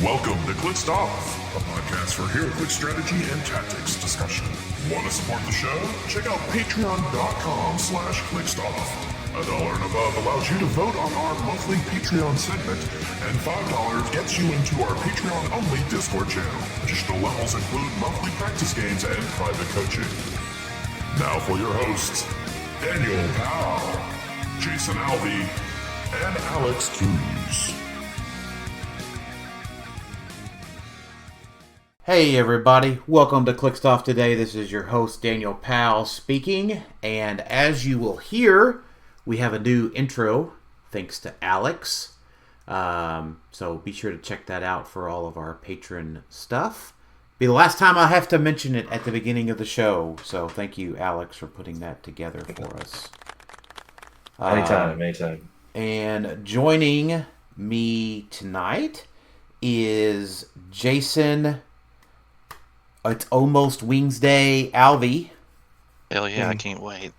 Welcome to Clixed Off, a podcast for Heroclix strategy and tactics discussion. Want to support the show? Check out patreon.com/ClixedOff. $1 and above allows you to vote on our monthly Patreon segment, and $5 gets you into our Patreon-only Discord channel. Additional levels include monthly practice games and private coaching. Now for your hosts, Daniel Powell, Jason Alvey, and Alex Cruz. Hey everybody, welcome to Clixed Off today. This is your host Daniel Powell speaking, and as you will hear, we have a new intro thanks to Alex. So be sure to check that out for all of our patron stuff. Be the last time I have to mention it at the beginning of the show, so thank you, Alex, for putting that together for us. Anytime. And joining me tonight is Jason. It's almost Wings Day, Alvey. Hell yeah, I can't wait.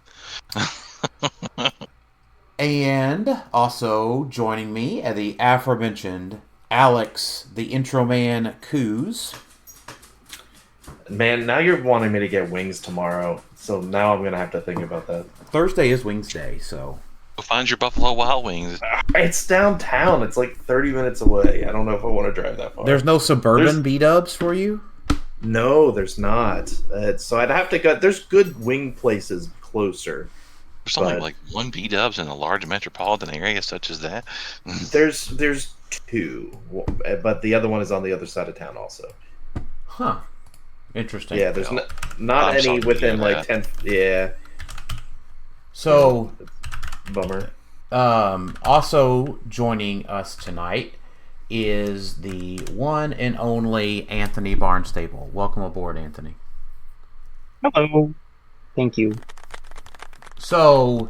And also joining me are the aforementioned Alex, the intro man, Coos. Man, now you're wanting me to get wings tomorrow, so now I'm going to have to think about that. Thursday is Wings Day, so... Go find your Buffalo Wild Wings. It's downtown. It's like 30 minutes away. I don't know if I want to drive that far. There's no suburban B-dubs for you? No, there's not. So I'd have to go... There's good wing places closer. There's only like one B-dubs in a large metropolitan area such as that. There's two, but the other one is on the other side of town also. Huh. Interesting. Yeah, there's not any within like 10... Yeah. So... Bummer. Also joining us tonight is the one and only Anthony Barnstable. Welcome aboard, Anthony. Hello. Thank you. So,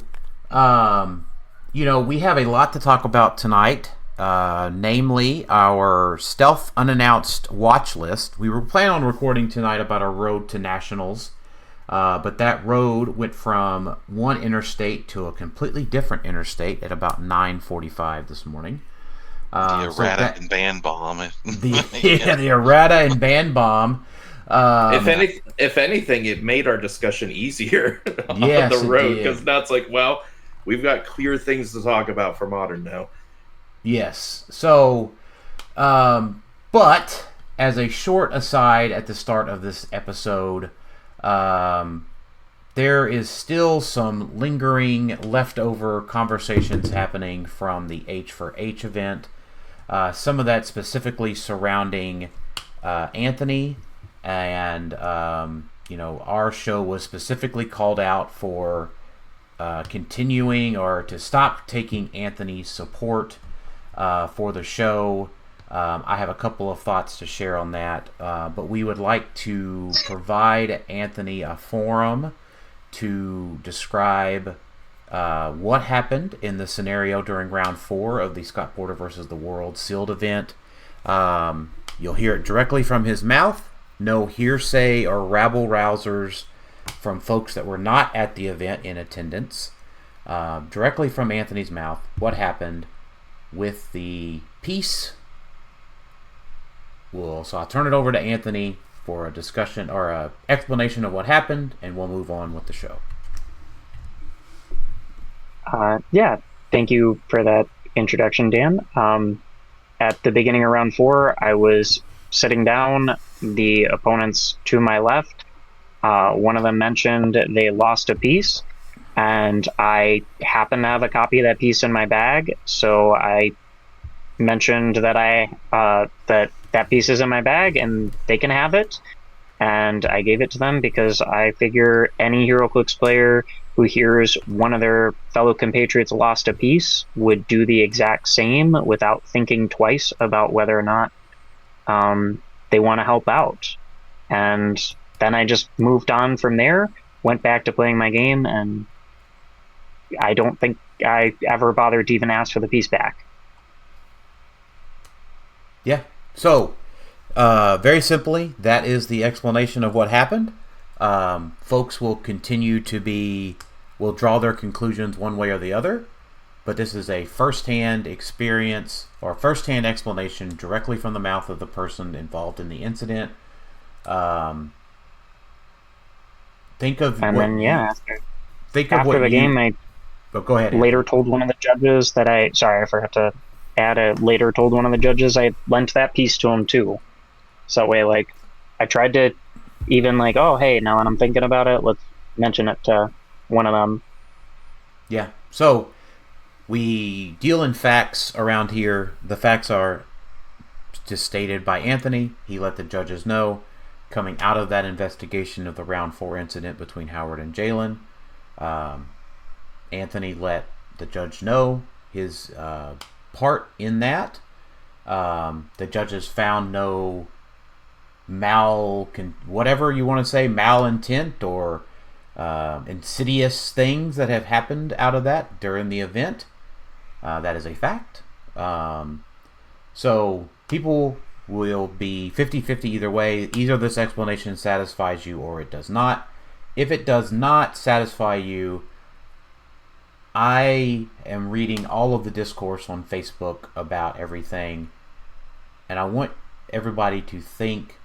we have a lot to talk about tonight, namely our stealth unannounced watch list. We were planning on recording tonight about our road to nationals, but that road went from one interstate to a completely different interstate at about 9:45 this morning. The errata and band bomb. The errata and band bomb. If anything, it made our discussion easier on the road, because now it's like, well, we've got clear things to talk about for Modern now. Yes. So, but as a short aside at the start of this episode, there is still some lingering leftover conversations happening from the H4H event. Some of that specifically surrounding Anthony. And, our show was specifically called out for continuing or to stop taking Anthony's support for the show. I have a couple of thoughts to share on that, but we would like to provide Anthony a forum to describe what happened in the scenario during round 4 of the Scott Porter versus the World sealed event. You'll hear it directly from his mouth. No hearsay or rabble-rousers from folks that were not at the event in attendance. Directly from Anthony's mouth, what happened with the piece. So I'll turn it over to Anthony for a discussion or an explanation of what happened, and we'll move on with the show. Thank you for that introduction, Dan. At the beginning of round 4, I was sitting down, the opponents to my left. One of them mentioned they lost a piece, and I happen to have a copy of that piece in my bag, so I mentioned that that piece is in my bag and they can have it, and I gave it to them because I figure any Heroclix player who hears one of their fellow compatriots lost a piece would do the exact same without thinking twice about whether or not they want to help out. And then I just moved on from there, went back to playing my game, and I don't think I ever bothered to even ask for the piece back. Yeah. So, very simply, that is the explanation of what happened. Folks will continue to will draw their conclusions one way or the other. but this is a first-hand experience or first-hand explanation directly from the mouth of the person involved in the incident. Think of and what then yeah, after the game, I go ahead. Later told one of the judges that I forgot to add it. Later told one of the judges I lent that piece to him too. So that way, like, I tried to even like, oh hey, now that I'm thinking about it, let's mention it to one of them. Yeah. So we deal in facts around here. The facts are just stated by Anthony. He let the judges know coming out of that investigation of the round 4 incident between Howard and Jalen. Anthony let the judge know his part in that. The judges found no whatever you want to say, malintent or insidious things that have happened out of that during the event. That is a fact. So people will be 50-50 either way. Either this explanation satisfies you or it does not. If it does not satisfy you, I am reading all of the discourse on Facebook about everything, and I want everybody to think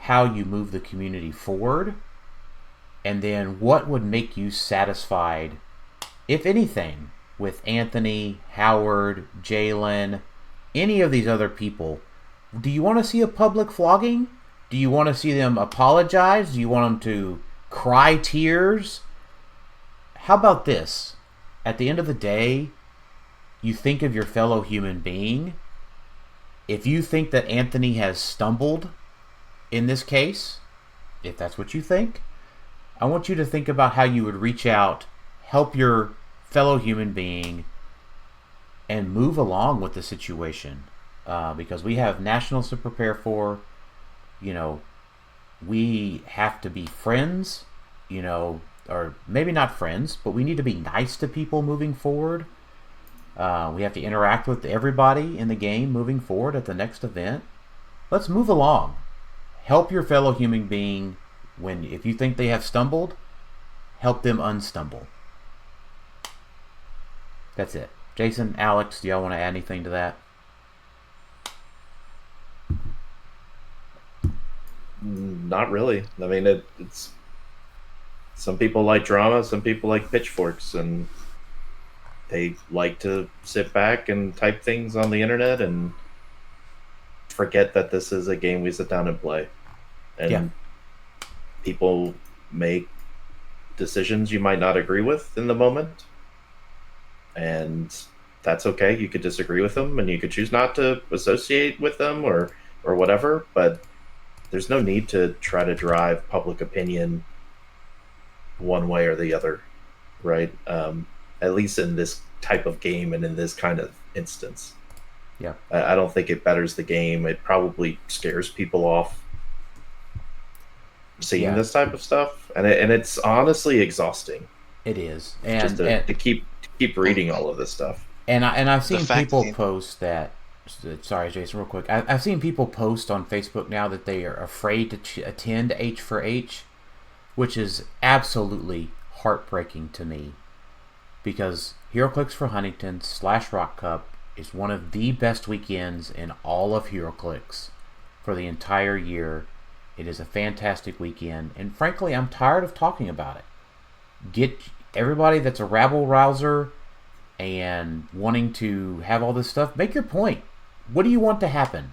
how you move the community forward, and then what would make you satisfied, if anything, with Anthony, Howard, Jalen, any of these other people. Do you want to see a public flogging? Do you want to see them apologize? Do you want them to cry tears? How about this? At the end of the day, you think of your fellow human being. If you think that Anthony has stumbled in this case, if that's what you think, I want you to think about how you would reach out, help your fellow human being, and move along with the situation. Because we have nationals to prepare for. You know, we have to be friends, you know, or maybe not friends, but we need to be nice to people moving forward. We have to interact with everybody in the game moving forward at the next event. Let's move along. Help your fellow human being. If you think they have stumbled, help them unstumble. That's it. Jason, Alex, do y'all want to add anything to that? Not really. I mean, it's some people like drama, some people like pitchforks, and they like to sit back and type things on the internet and forget that this is a game we sit down and play. And people make decisions you might not agree with in the moment, and that's okay. You could disagree with them, and you could choose not to associate with them or whatever, but there's no need to try to drive public opinion one way or the other, right? At least in this type of game and in this kind of instance. Yeah. I don't think it betters the game. It probably scares people off seeing this type of stuff, and it's honestly exhausting. It is, and just to keep reading all of this stuff. And I've seen people post that. Sorry, Jason, real quick. I've seen people post on Facebook now that they are afraid to attend H for H, which is absolutely heartbreaking to me, because Heroclix for Huntington / Rock Cup is one of the best weekends in all of Heroclix for the entire year. It is a fantastic weekend, and frankly, I'm tired of talking about it. Get everybody that's a rabble-rouser and wanting to have all this stuff, make your point. What do you want to happen?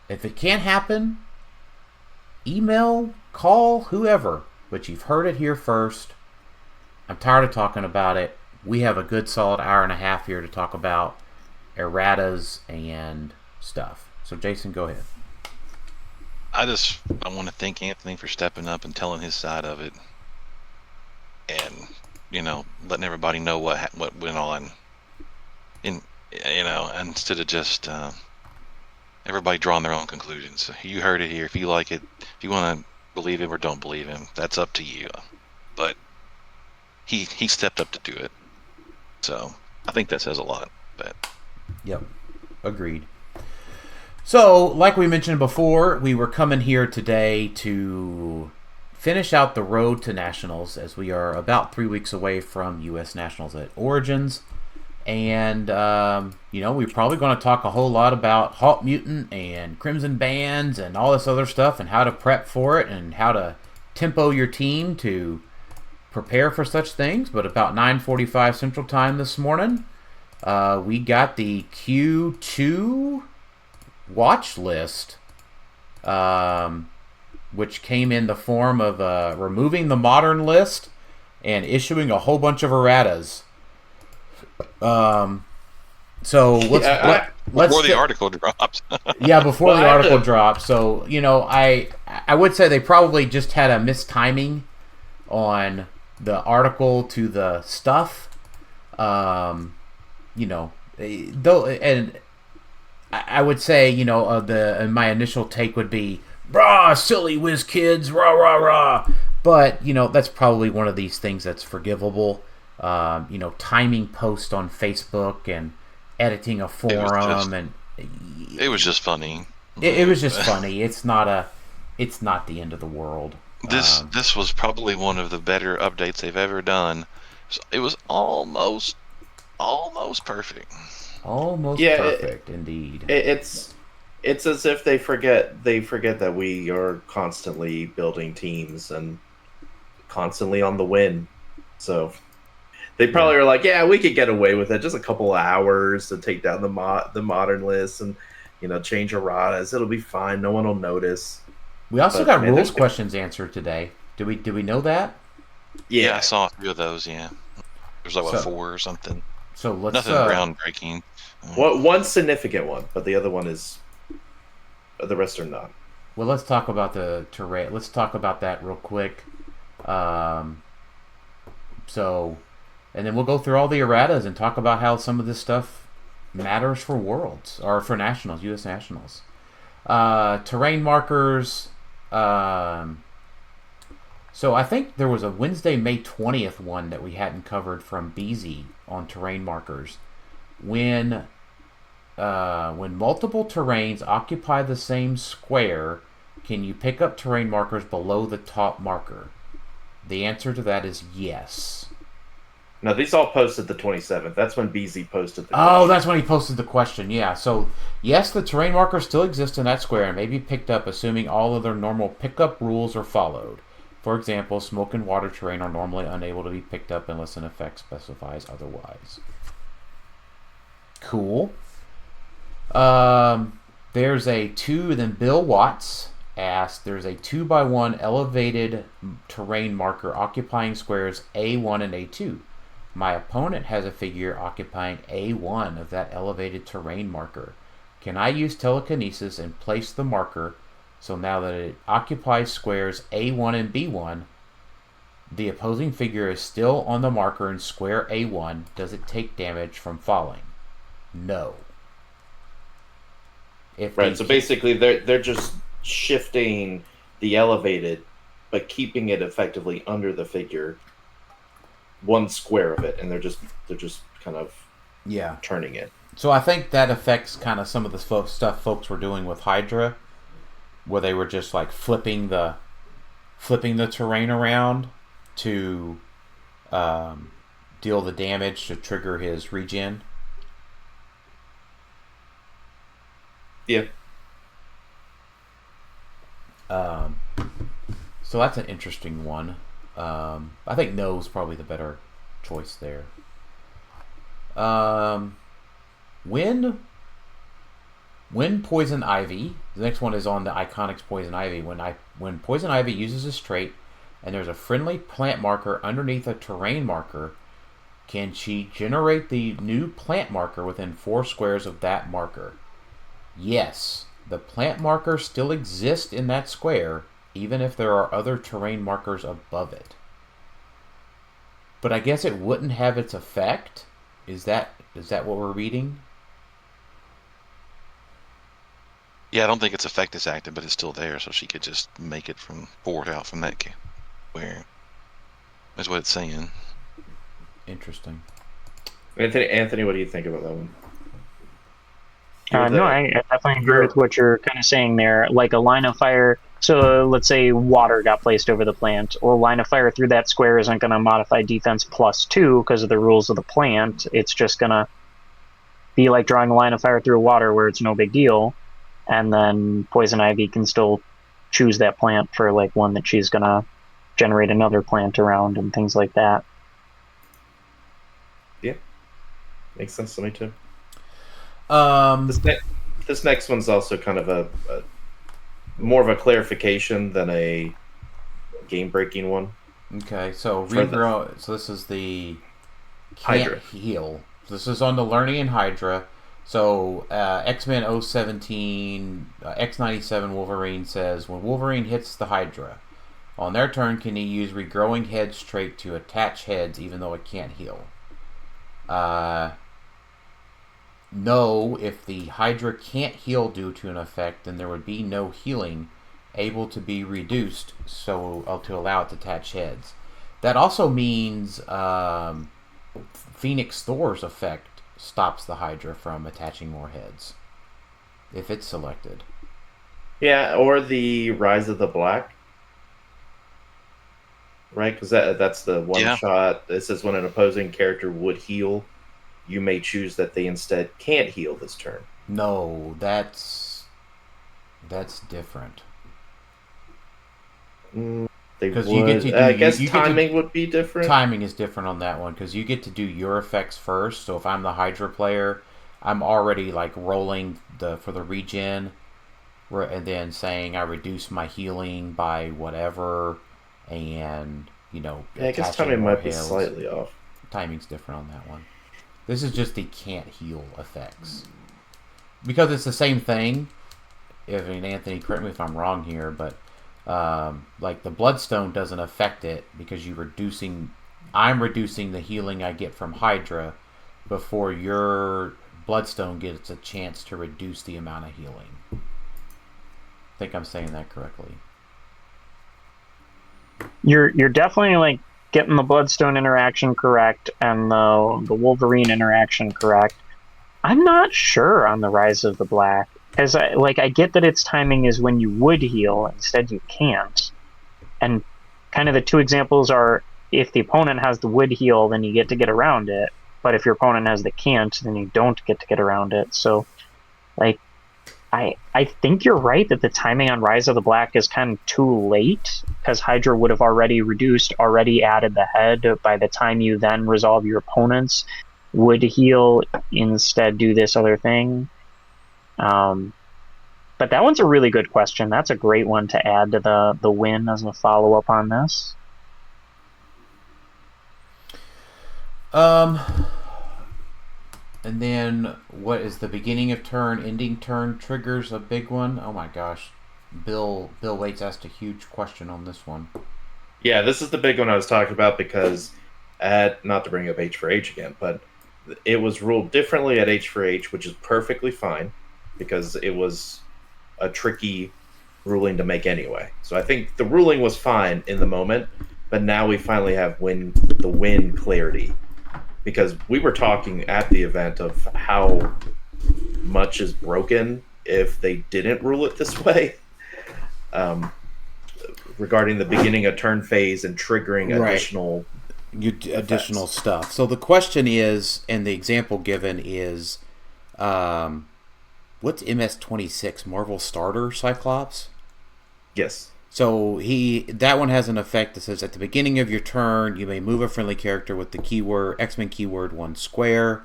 If it can't happen, email, call, whoever. But you've heard it here first. I'm tired of talking about it. We have a good solid hour and a half here to talk about erratas and stuff. So Jason, go ahead. I want to thank Anthony for stepping up and telling his side of it, and letting everybody know what went on, instead of just everybody drawing their own conclusions. So you heard it here. If you like it, if you want to believe him or don't believe him, that's up to you. But he stepped up to do it, so I think that says a lot. But yep, agreed. So, like we mentioned before, we were coming here today to finish out the road to Nationals, as we are about 3 weeks away from U.S. Nationals at Origins. And, we're probably going to talk a whole lot about Halt Mutant and Crimson Bands and all this other stuff and how to prep for it and how to tempo your team to prepare for such things. But about 9:45 Central Time this morning, we got the Q2 watch list, which came in the form of removing the modern list and issuing a whole bunch of erratas. So let's before the article dropped. Yeah, before the article dropped. So I would say they probably just had a mistiming on the article to the stuff. Though, and I would say my initial take would be, "Brah, silly whiz kids, rah rah rah." But that's probably one of these things that's forgivable. Timing posts on Facebook and editing a forum, it was just funny. It was just funny. It's not the end of the world. This was probably one of the better updates they've ever done. It was almost perfect. Almost perfect, indeed. It's as if they forget that we are constantly building teams and constantly on the win. So they probably are like, yeah, we could get away with it. Just a couple of hours to take down the modern list and change erratas. It'll be fine. No one will notice. We also got rules questions answered today. Did we know that? Yeah, I saw a few of those. Yeah, there's like 4 or something. So let's nothing groundbreaking. One significant one, but the other one is the rest are not. Well, let's talk about the terrain. Let's talk about that real quick. And then we'll go through all the erratas and talk about how some of this stuff matters for Worlds or for Nationals, U.S. Nationals. Terrain markers. So I think there was a Wednesday, May 20th one that we hadn't covered from BZ on terrain markers. When multiple terrains occupy the same square, can you pick up terrain markers below the top marker? The answer to that is yes. No, these all posted the 27th. That's when BZ posted the question. Oh, that's when he posted the question, yeah. So, yes, the terrain markers still exist in that square and may be picked up assuming all of their normal pickup rules are followed. For example, smoke and water terrain are normally unable to be picked up unless an effect specifies otherwise. Cool. There's a 2, then Bill Watts asked, there's a 2x1 elevated terrain marker occupying squares A1 and A2. My opponent has a figure occupying A1 of that elevated terrain marker. Can I use telekinesis and place the marker so now that it occupies squares A1 and B1, the opposing figure is still on the marker in square A1? Does it take damage from falling? No. So basically they're just shifting the elevated, but keeping it effectively under the figure, one square of it, and they're just kind of turning it. So I think that affects kind of some of the stuff folks were doing with Hydra, where they were just like flipping the terrain around to deal the damage to trigger his regen. Yeah. So that's an interesting one. I think no is probably the better choice there. When Poison Ivy, the next one is on the Iconics Poison Ivy. When Poison Ivy uses a trait and there's a friendly plant marker underneath a terrain marker, can she generate the new plant marker within 4 squares of that marker? Yes, the plant marker still exists in that square, even if there are other terrain markers above it. But I guess it wouldn't have its effect? Is that what we're reading? Yeah, I don't think its effect is active, but it's still there, so she could just make it forward out from that where. That's what it's saying. Interesting. Anthony, what do you think about that one? No, I definitely agree with what you're kind of saying there. Like a line of fire, so let's say water got placed over the plant, or line of fire through that square isn't going to modify defense +2 because of the rules of the plant. It's just going to be like drawing a line of fire through water where it's no big deal, and then Poison Ivy can still choose that plant for like one that she's gonna generate another plant around and things like that. Yeah, makes sense to me too. This next one's also kind of a more of a clarification than a game-breaking one. Okay, so so this is the Hydra. heal. This is on the Learning in Hydra. So X-Men 017 X97 Wolverine says, when Wolverine hits the Hydra, on their turn can he use regrowing heads trait to attach heads even though it can't heal? No, if the Hydra can't heal due to an effect, then there would be no healing able to be reduced so to allow it to attach heads. That also means Phoenix Thor's effect stops the Hydra from attaching more heads if it's selected. Yeah, or the Rise of the Black. Right, because that's the one shot. It says when an opposing character would heal, you may choose that they instead can't heal this turn. No, that's different. Because I guess timing would be different. Timing is different on that one because you get to do your effects first. So if I'm the Hydra player, I'm already like rolling for the regen, and then saying I reduce my healing by whatever, and I guess timing might be slightly off. Timing's different on that one. This is just the can't heal effects because it's the same thing. Anthony, correct me if I'm wrong here, but like the Bloodstone doesn't affect it because I'm reducing the healing I get from Hydra before your Bloodstone gets a chance to reduce the amount of healing. I think I'm saying that correctly. You're definitely like getting the Bloodstone interaction correct and the Wolverine interaction correct. I'm not sure on the Rise of the Black. As I get that its timing is when you would heal, instead you can't. And kind of the two examples are if the opponent has the would heal, then you get to get around it. But if your opponent has the can't, then you don't get to get around it. So, I think you're right that the timing on Rise of the Black is kind of too late because Hydra would have already added the head by the time you then resolve your opponent's would heal, instead do this other thing. But that one's a really good question. That's a great one to add to the win as a follow-up on this. And then what is the beginning of turn, ending turn triggers a big one? Oh my gosh. Bill Waits asked a huge question on this one. Yeah, this is the big one I was talking about because not to bring up H for H again, but it was ruled differently at H for H, which is perfectly fine because it was a tricky ruling to make anyway. So I think the ruling was fine in the moment, but now we finally have the win clarity. Because we were talking at the event of how much is broken if they didn't rule it this way. Regarding the beginning of turn phase and triggering additional stuff. So the question is, and the example given is, what's MS-26? Marvel Starter Cyclops? Yes. So that one has an effect that says at the beginning of your turn, you may move a friendly character with the keyword X-Men keyword 1 square.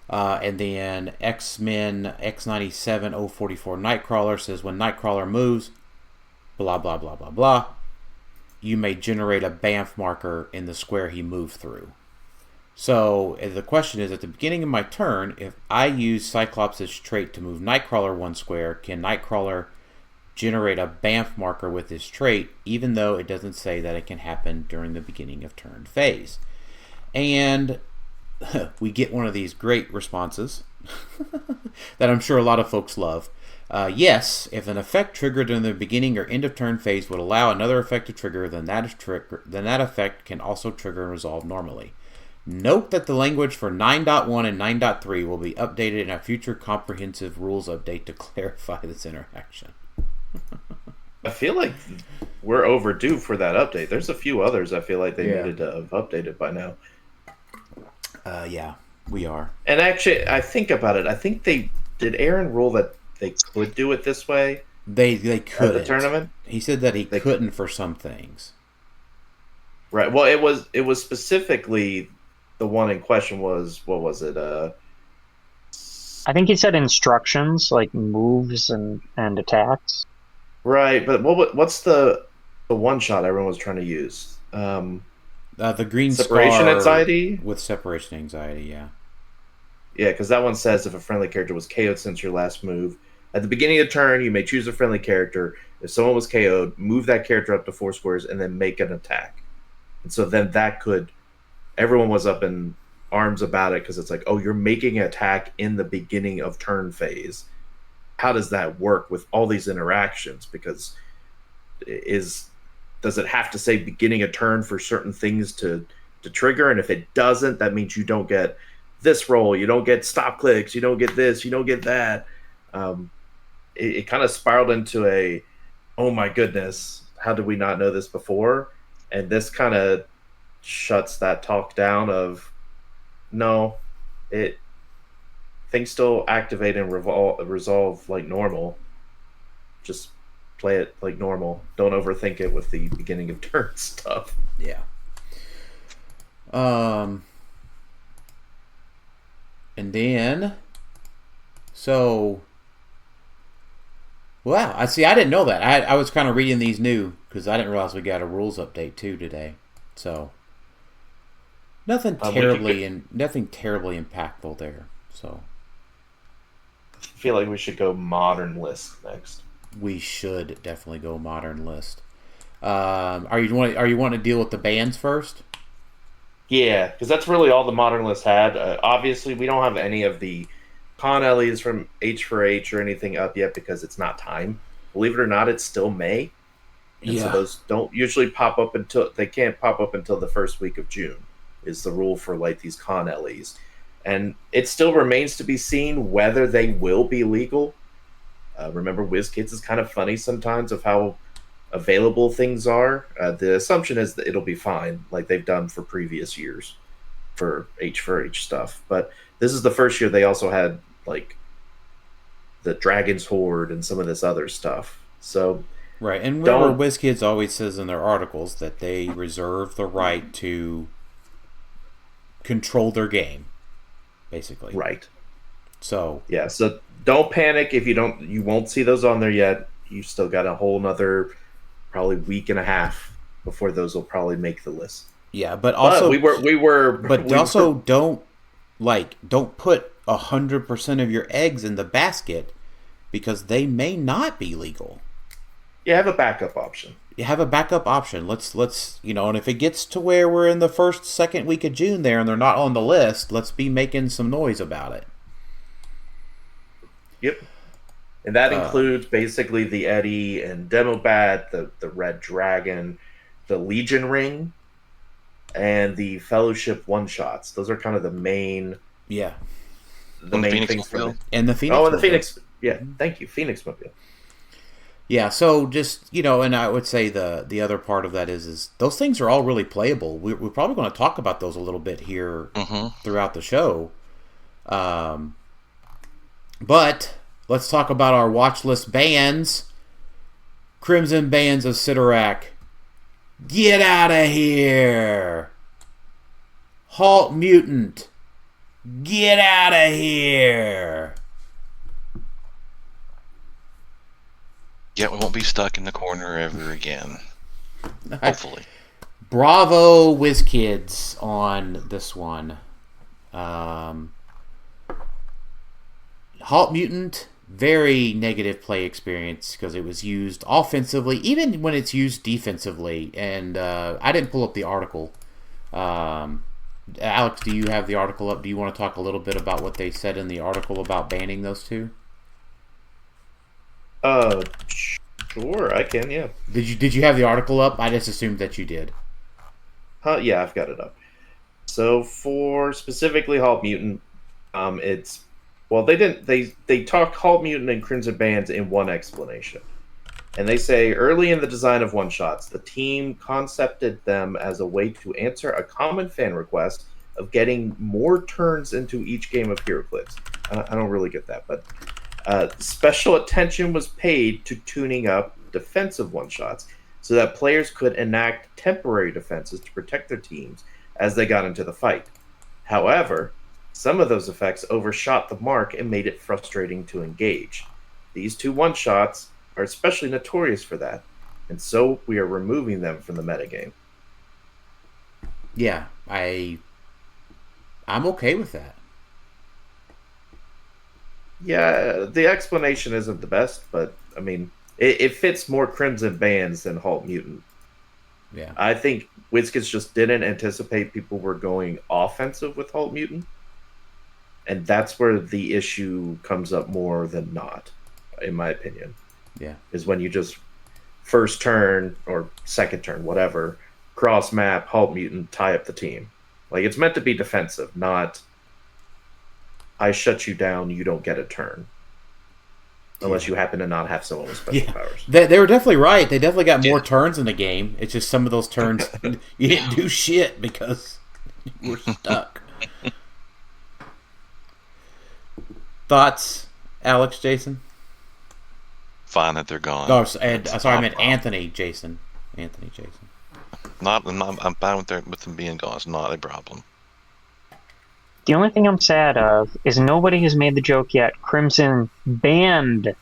And then X-Men X97 044 Nightcrawler says when Nightcrawler moves, blah, blah, blah, blah, blah, you may generate a BAMF marker in the square he moved through. So the question is, at the beginning of my turn, if I use Cyclops' trait to move Nightcrawler 1 square, can Nightcrawler generate a BAMF marker with this trait, even though it doesn't say that it can happen during the beginning of turn phase? And we get one of these great responses that I'm sure a lot of folks love. Yes, if an effect triggered during the beginning or end of turn phase would allow another effect to trigger, then that effect can also trigger and resolve normally. Note that the language for 9.1 and 9.3 will be updated in a future comprehensive rules update to clarify this interaction. I feel like we're overdue for that update. There's a few others I feel like they needed to have updated by now. Yeah. We are. And actually, I think about it. I think did Aaron rule that they could do it this way. They couldn't. At the tournament. He said that they couldn't for some things. Right. Well, it was specifically the one in question was, what was it? I think he said instructions like moves and attacks. Right, but what's the one shot everyone was trying to use? The green separation scar anxiety with separation anxiety. Yeah. Yeah, because that one says if a friendly character was KO'd since your last move, at the beginning of the turn, you may choose a friendly character. If someone was KO'd, move that character up to 4 squares and then make an attack. And so then everyone was up in arms about it because it's like, oh, you're making an attack in the beginning of turn phase. How does that work with all these interactions? Because does it have to say beginning a turn for certain things to trigger? And if it doesn't, that means you don't get this roll, you don't get stop clicks, you don't get this, you don't get that. It kind of spiraled into oh my goodness, how did we not know this before? And this kind of shuts that talk down of, no, things still activate and resolve like normal. Just play it like normal. Don't overthink it with the beginning of turn stuff. Yeah. And then, wow, I didn't know that. I was kind of reading these new because I didn't realize we got a rules update too today. So nothing terribly impactful there. So I feel like we should go modern list next. We should definitely go modern list. Are you wanting to deal with the bands first? Yeah, because that's really all the modern list had. Obviously, we don't have any of the con LEs from H4H or anything up yet because it's not time. Believe it or not, it's still May. And so those don't usually pop up they can't pop up until the first week of June is the rule for like these con LEs. And it still remains to be seen whether they will be legal. Remember, WizKids is kind of funny sometimes of how available things are. The assumption is that it'll be fine, like they've done for previous years for H4H stuff. But this is the first year they also had like the Dragon's Horde and some of this other stuff. So right, and remember, WizKids always says in their articles that they reserve the right to control their game, basically. Right. So yeah, so don't panic if you won't see those on there yet. You still got a whole nother probably week and a half before those will probably make the list. Yeah, but also don't put 100% of your eggs in the basket because they may not be legal. You have a backup option. Let's and if it gets to where we're in the second week of June there and they're not on the list, let's be making some noise about it. Yep. And that includes basically the Eddie and Demobat, the Red Dragon, the Legion Ring, and the Fellowship one-shots. Those are kind of the main... Yeah. The main things for them. And the Phoenix Mobile. The Phoenix... Yeah, thank you. Phoenix Mobile. Yeah, so just, and I would say the other part of that is those things are all really playable. We're probably going to talk about those a little bit here throughout the show. But let's talk about our watch list bans. Crimson Bands of Sidorak. Get out of here. Halt Mutant. Get out of here. Yeah, we won't be stuck in the corner ever again. Hopefully. Bravo WizKids on this one. Halt Mutant, very negative play experience because it was used offensively, even when it's used defensively. And I didn't pull up the article. Alex, do you have the article up? Do you want to talk a little bit about what they said in the article about banning those two? Sure, I can, yeah. Did you have the article up? I just assumed that you did. Yeah, I've got it up. So for specifically Halt Mutant, it's... Well, they didn't... They talked Halt Mutant and Crimson Bands in one explanation. And they say, early in the design of one-shots, the team concepted them as a way to answer a common fan request of getting more turns into each game of Heroclix. I don't really get that, but special attention was paid to tuning up defensive one-shots so that players could enact temporary defenses to protect their teams as they got into the fight. However, some of those effects overshot the mark and made it frustrating to engage. These two one-shots are especially notorious for that, and so we are removing them from the metagame. Yeah, I'm okay with that. Yeah, the explanation isn't the best, but I mean, it fits more Crimson Bands than Halt Mutant. Yeah, I think WizKids just didn't anticipate people were going offensive with Halt Mutant, and that's where the issue comes up more than not, in my opinion. Yeah, is when you just first turn or second turn, whatever, cross map, Halt Mutant, tie up the team. Like, it's meant to be defensive, not I shut you down, you don't get a turn. Unless you happen to not have someone with special powers. They were definitely right. They definitely got more turns in the game. It's just some of those turns you didn't do shit because you were stuck. Thoughts, Alex, Jason? Fine that they're gone. Oh, sorry, I meant Anthony, Jason. Anthony, Jason. I'm fine with them being gone. It's not a problem. The only thing I'm sad of is nobody has made the joke yet. Crimson banned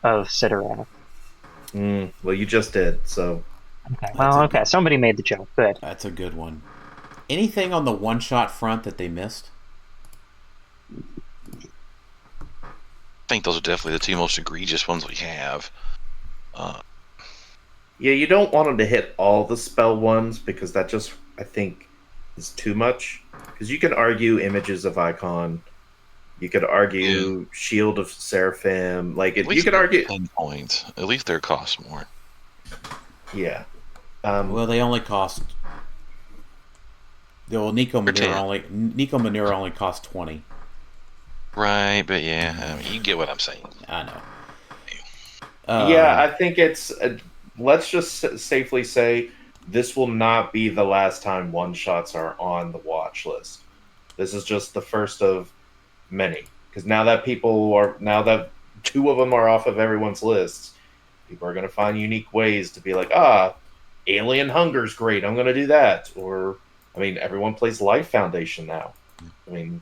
of Sidorak. Well, you just did, so. Okay. Well, okay. Somebody made the joke. Good. That's a good one. Anything on the one-shot front that they missed? I think those are definitely the two most egregious ones we have. Yeah, you don't want them to hit all the spell ones because that just, I think, is too much. Because you can argue Images of Icon, you could argue Shield of Seraphim, like you could argue 10 points. At least their cost more. Yeah. Well, they only cost. Well, Nico Manure only cost 20. Right, but yeah, I mean, you get what I'm saying. I know. Yeah, I think it's. Let's just safely say this will not be the last time one-shots are on the watch list. This is just the first of many. Because now that two of them are off of everyone's lists, people are going to find unique ways to be like, Alien Hunger's great, I'm going to do that. Or, I mean, everyone plays Life Foundation now. I mean,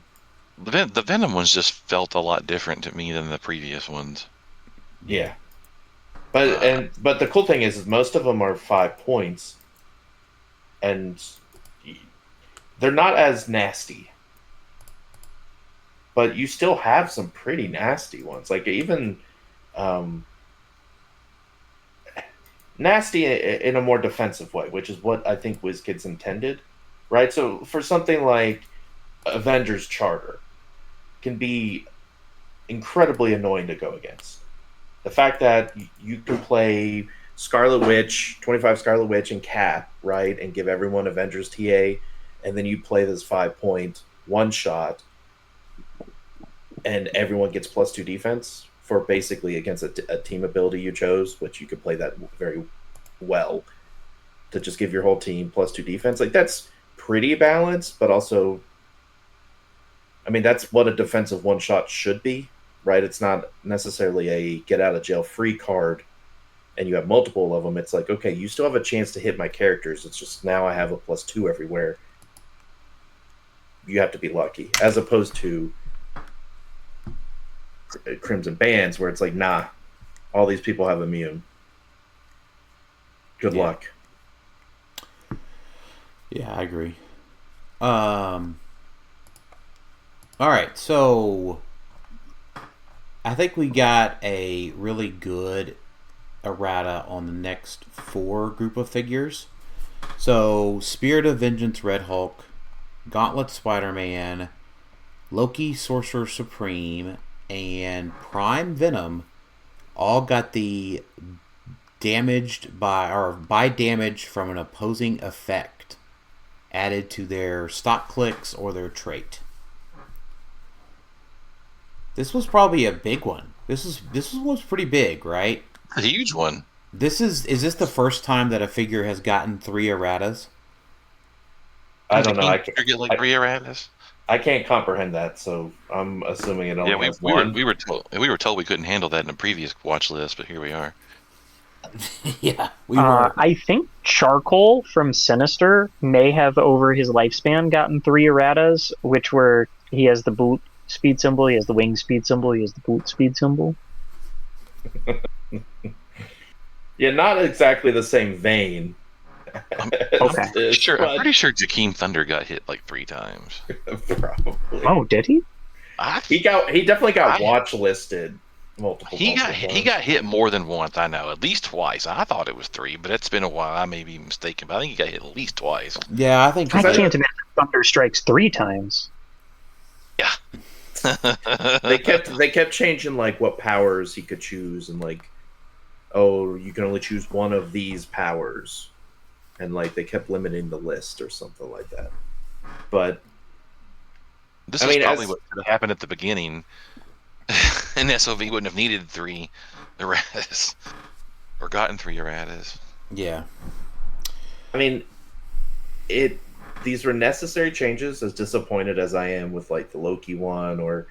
the Venom ones just felt a lot different to me than the previous ones. Yeah. But the cool thing is most of them are 5 points, and they're not as nasty. But you still have some pretty nasty ones, like even nasty in a more defensive way, which is what I think WizKids intended, right? So for something like Avengers Charter, can be incredibly annoying to go against. The fact that you can play Scarlet Witch, 25 Scarlet Witch, and Cap, right, and give everyone Avengers TA, and then you play this 5-point one-shot, and everyone gets +2 defense for basically against a team ability you chose, which you could play that very well, to just give your whole team +2 defense. Like, that's pretty balanced, but also, I mean, that's what a defensive one-shot should be. Right, it's not necessarily a get-out-of-jail-free card, and you have multiple of them. It's like, okay, you still have a chance to hit my characters. It's just now I have a +2 everywhere. You have to be lucky, as opposed to Crimson Bands, where it's like, nah, all these people have immune. Good luck. Yeah, I agree. All right, so I think we got a really good errata on the next 4 group of figures. So, Spirit of Vengeance Red Hulk, Gauntlet Spider-Man, Loki Sorcerer Supreme, and Prime Venom all got the damaged by damage from an opposing effect added to their stock clicks or their trait. This was probably a big one. This was pretty big, right? A huge one. Is this the first time that a figure has gotten 3 erratas? I don't know. I get like 3 erratas. I can't comprehend that, so I'm assuming it only Yeah, has one. we were told we couldn't handle that in a previous watch list, but here we are. Yeah, we were. I think Charcoal from Sinister may have, over his lifespan, gotten 3 erratas, which were, he has the boot speed symbol, he has the wing speed symbol, he has the boot speed symbol. Yeah, not exactly the same vein. I'm Okay. pretty sure Jakeem Thunder got hit like 3 times. Probably. Oh, did he? He definitely got watch listed multiple He times. got hit more than once, I know. At least twice. I thought it was 3, but it's been a while. I may be mistaken, but I think he got hit at least twice. Yeah, I think. I can't imagine Thunder strikes 3 times. Yeah. They kept changing like what powers he could choose, and like, oh, you can only choose one of these powers, and like they kept limiting the list or something like that. But This is probably what should have happened at the beginning. And SOV wouldn't have needed 3 erratas. Or gotten 3 erratas. Yeah. I mean, these were necessary changes, as disappointed as I am with like the Loki one or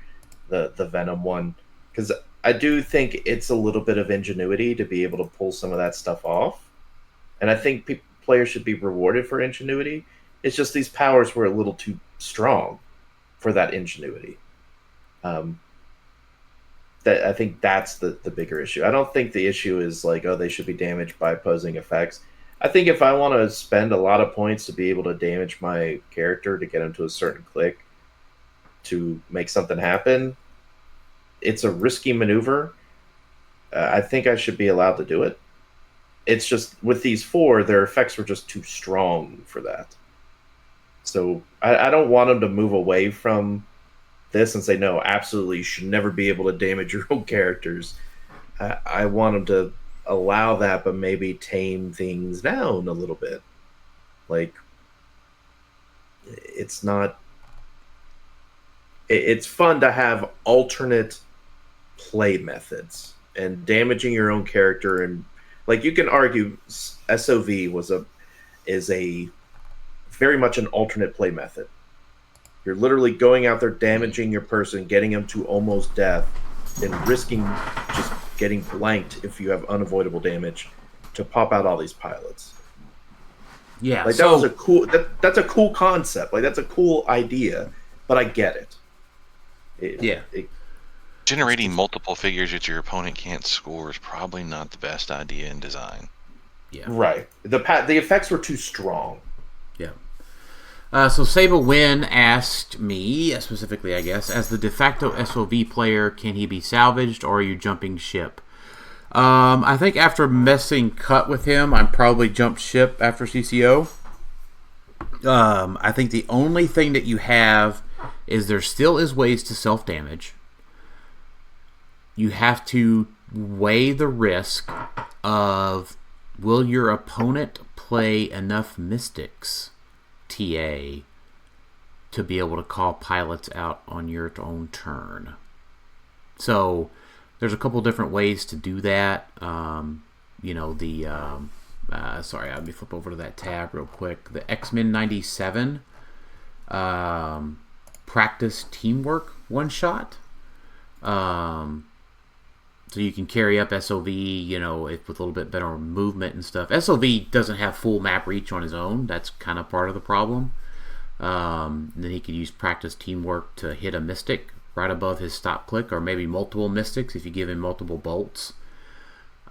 the Venom one, because I do think it's a little bit of ingenuity to be able to pull some of that stuff off, and I think players should be rewarded for ingenuity. It's just these powers were a little too strong for that ingenuity. That I think that's the bigger issue. I don't think the issue is like, oh, they should be damaged by opposing effects. I think if I want to spend a lot of points to be able to damage my character to get him to a certain click to make something happen, it's a risky maneuver. I think I should be allowed to do it. It's just with these 4, their effects were just too strong for that. So I don't want them to move away from this and say, no, absolutely, you should never be able to damage your own characters. I want them to allow that, but maybe tame things down a little bit. Like, it's not... It's fun to have alternate play methods, and damaging your own character, and like you can argue SOV is a very much an alternate play method. You're literally going out there, damaging your person, getting them to almost death, and risking just getting blanked if you have unavoidable damage to pop out all these pilots. Yeah, like that was a cool. That's a cool concept. Like that's a cool idea, but I get it. Generating multiple figures that your opponent can't score is probably not the best idea in design. Yeah. Right. The effects were too strong. Yeah. So Sable Win asked me, specifically I guess, as the de facto SOV player, can he be salvaged or are you jumping ship? I think after messing cut with him, I'm probably jumped ship after CCO. I think the only thing that you have is there still is ways to self-damage. You have to weigh the risk of, will your opponent play enough Mystics, TA, to be able to call pilots out on your own turn. So there's a couple different ways to do that. Sorry, let me flip over to that tab real quick. The X-Men 97 practice teamwork one-shot. So you can carry up SOV, with a little bit better movement and stuff. SOV doesn't have full map reach on his own. That's kind of part of the problem. Then he could use practice teamwork to hit a Mystic right above his stop click, or maybe multiple Mystics if you give him multiple bolts.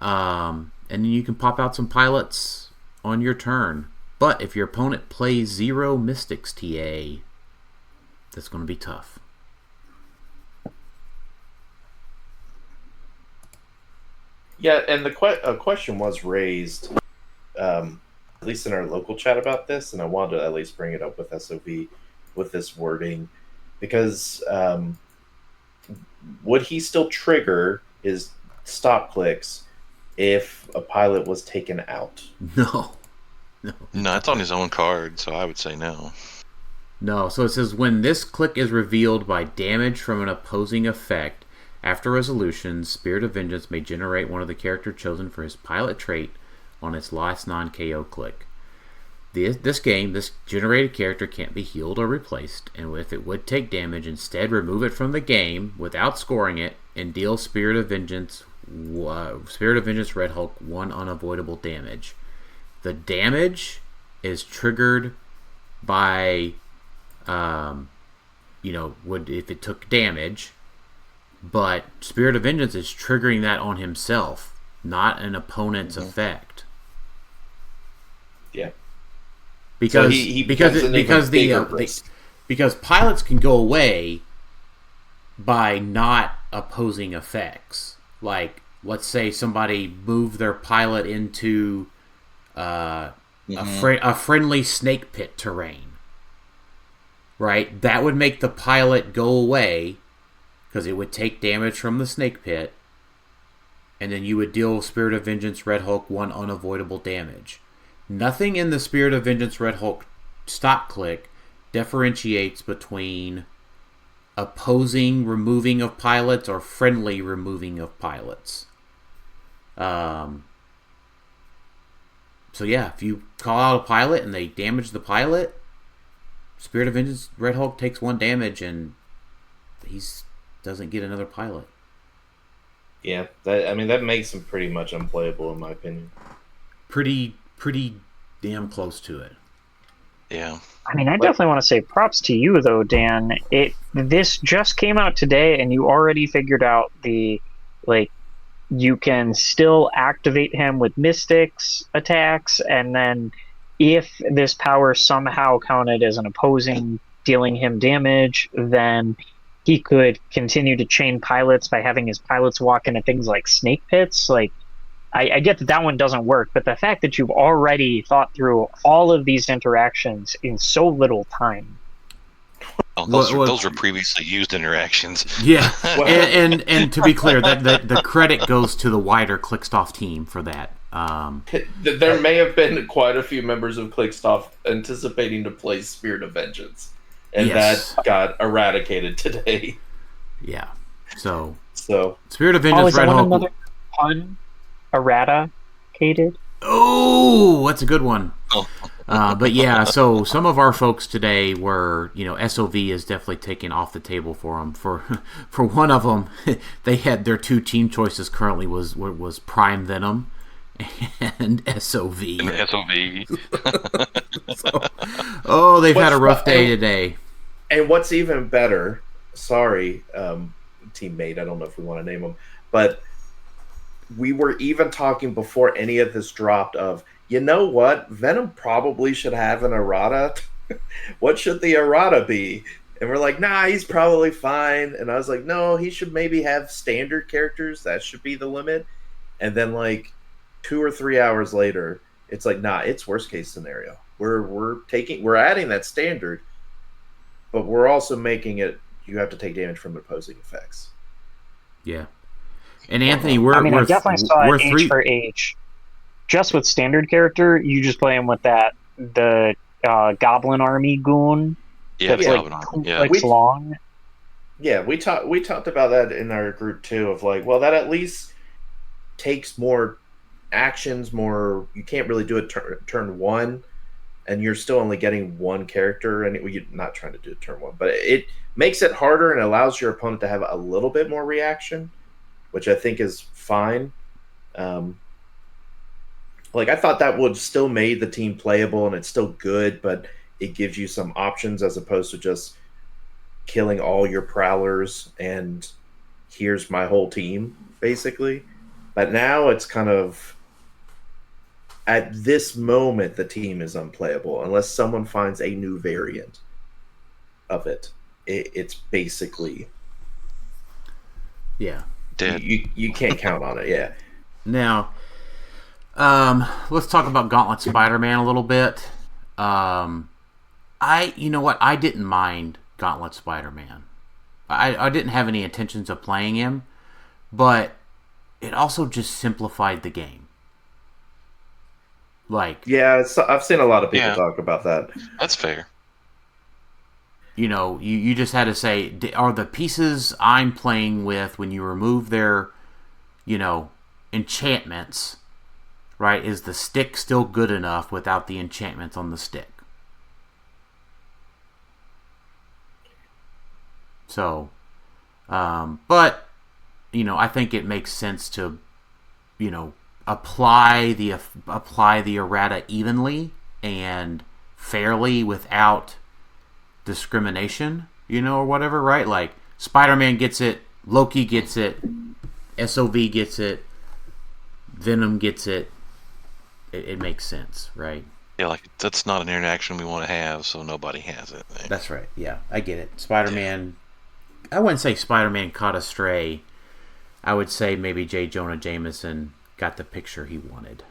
And then you can pop out some pilots on your turn. But if your opponent plays 0 Mystics TA, that's going to be tough. Yeah, and the question was raised, at least in our local chat about this, and I wanted to at least bring it up with SOV with this wording, because would he still trigger his stop clicks if a pilot was taken out? No, it's on his own card, so I would say no. No, so it says, when this click is revealed by damage from an opposing effect, after resolution, Spirit of Vengeance may generate one of the character chosen for his pilot trait on its last non-KO click. This game, this generated character can't be healed or replaced, and if it would take damage, instead remove it from the game without scoring it, and deal Spirit of Vengeance Red Hulk 1 unavoidable damage. The damage is triggered by, if it took damage, but Spirit of Vengeance is triggering that on himself, not an opponent's effect. Yeah. Because so because pilots can go away by not opposing effects. Like, let's say somebody moved their pilot into a friendly snake pit terrain, right? That would make the pilot go away because it would take damage from the snake pit, and then you would deal Spirit of Vengeance Red Hulk 1 unavoidable damage. Nothing in the Spirit of Vengeance Red Hulk stock click differentiates between opposing removing of pilots or friendly removing of pilots. So yeah, if you call out a pilot and they damage the pilot, Spirit of Vengeance Red Hulk takes 1 damage and he doesn't get another pilot. Yeah, that makes him pretty much unplayable in my opinion. Pretty damn close to it. Yeah. I mean, I definitely want to say props to you, though, Dan. This just came out today, and you already figured out you can still activate him with Mystics attacks, and then if this power somehow counted as an opposing dealing him damage, then he could continue to chain pilots by having his pilots walk into things like snake pits. I get that one doesn't work, but the fact that you've already thought through all of these interactions in so little time. Oh, those were previously used interactions. Yeah, and to be clear, that the credit goes to the wider Clixed Off team for that. There may have been quite a few members of Clixed Off anticipating to play Spirit of Vengeance, and that got eradicated today. Yeah, so Spirit of Vengeance Red Hulk. Another pun? Eradicated. Oh, that's a good one. But yeah, so some of our folks today were, SOV is definitely taken off the table for them. For one of them, they had their 2 team choices currently was Prime Venom and SOV. They've had a rough day today. And what's even better, sorry, teammate, I don't know if we want to name him, but we were even talking before any of this dropped of, you know what? Venom probably should have an errata. What should the errata be? And we're like, nah, he's probably fine. And I was like, no, he should maybe have standard characters. That should be the limit. And then 2 or 3 hours later, it's like, nah, it's worst case scenario. We're adding that standard, but we're also making it, you have to take damage from opposing effects. Yeah. And Anthony, I definitely saw it H for H. Just with standard character, you just play him with the Goblin Army goon. Yeah, that's Goblin Army. Yeah, long. Yeah, we talked about that in our group too. Of that at least takes more actions. More, you can't really do it turn 1, and you're still only getting 1 character. And you're not trying to do it turn 1, but it makes it harder and allows your opponent to have a little bit more reaction, which I think is fine. I thought that would still made the team playable, and it's still good, but it gives you some options as opposed to just killing all your prowlers and here's my whole team, basically. But now it's kind of, at this moment, the team is unplayable unless someone finds a new variant of it. It's basically... Yeah. Dead. You can't count on it, yeah. Now, let's talk about Gauntlet Spider-Man a little bit. You know what? I didn't mind Gauntlet Spider-Man. I didn't have any intentions of playing him, but it also just simplified the game. Yeah, I've seen a lot of people talk about that. That's fair. You just had to say, are the pieces I'm playing with, when you remove their, enchantments, right? Is the stick still good enough without the enchantments on the stick? So, but, I think it makes sense to, apply the errata evenly and fairly without discrimination, or whatever, right? Like, Spider-Man gets it, Loki gets it, SOV gets it, Venom gets it. It makes sense, right? Yeah, like, that's not an interaction we want to have, so nobody has it. That's right. Yeah, I get it. Spider-Man... I wouldn't say Spider-Man caught a stray. I would say maybe J. Jonah Jameson got the picture he wanted.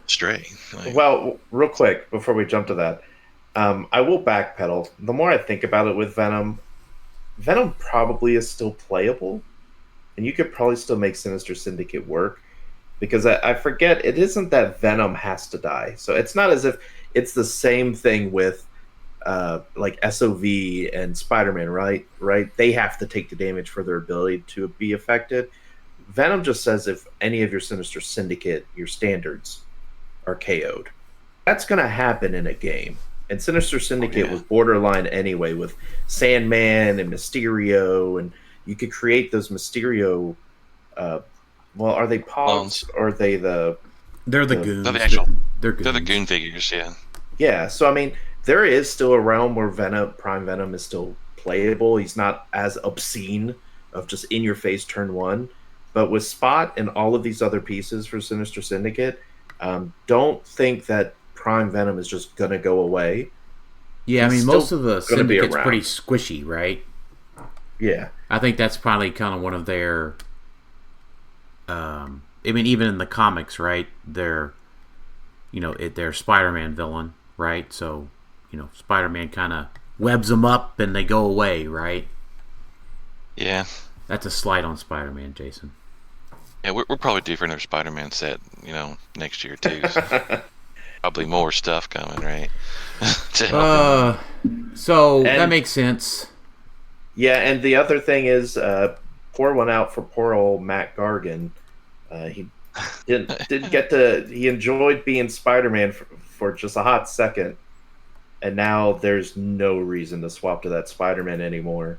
Stray. Well, real quick, before we jump to that, I will backpedal. The more I think about it with Venom probably is still playable, and you could probably still make Sinister Syndicate work, because I forget, it isn't that Venom has to die. So it's not as if it's the same thing with like SOV and Spider-Man, right? They have to take the damage for their ability to be affected. Venom just says if any of your Sinister Syndicate, your standards, are KO'd. That's going to happen in a game. And Sinister Syndicate was borderline anyway with Sandman and Mysterio, and you could create those Mysterio... well, are they Pogs, or are they the... They're the goons. They're the actual... They're goons. They're the goon figures, yeah. Yeah, so I mean... There is still a realm where Prime Venom is still playable. He's not as obscene of just in your face turn one. But with Spot and all of these other pieces for Sinister Syndicate, don't think that Prime Venom is just going to go away. Yeah, I mean, most of the Syndicate's pretty squishy, right? Yeah. I think that's probably kind of one of their... I mean, even in the comics, right? They're, they're Spider-Man villain, right? So... Spider-Man kind of webs them up and they go away, right? Yeah. That's a slight on Spider-Man, Jason. Yeah, we're probably due for another Spider-Man set, next year, too. So probably more stuff coming, right? So that makes sense. Yeah, and the other thing is, pour one out for poor old Matt Gargan. He didn't get to... He enjoyed being Spider-Man for just a hot second. And now there's no reason to swap to that Spider-Man anymore,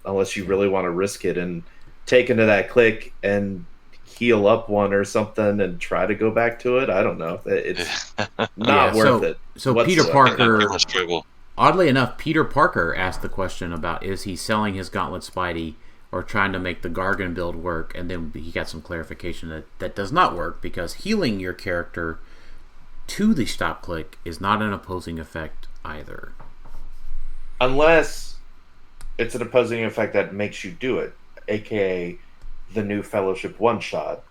unless you really want to risk it and take into that click and heal up one or something and try to go back to it. I don't know. It's not worth it. So whatsoever. Peter Parker, oddly enough, Peter Parker asked the question about is he selling his Gauntlet Spidey or trying to make the Gargan build work, and then he got some clarification that does not work because healing your character to the stop click is not an opposing effect either. Unless it's an opposing effect that makes you do it, aka the new Fellowship one-shot.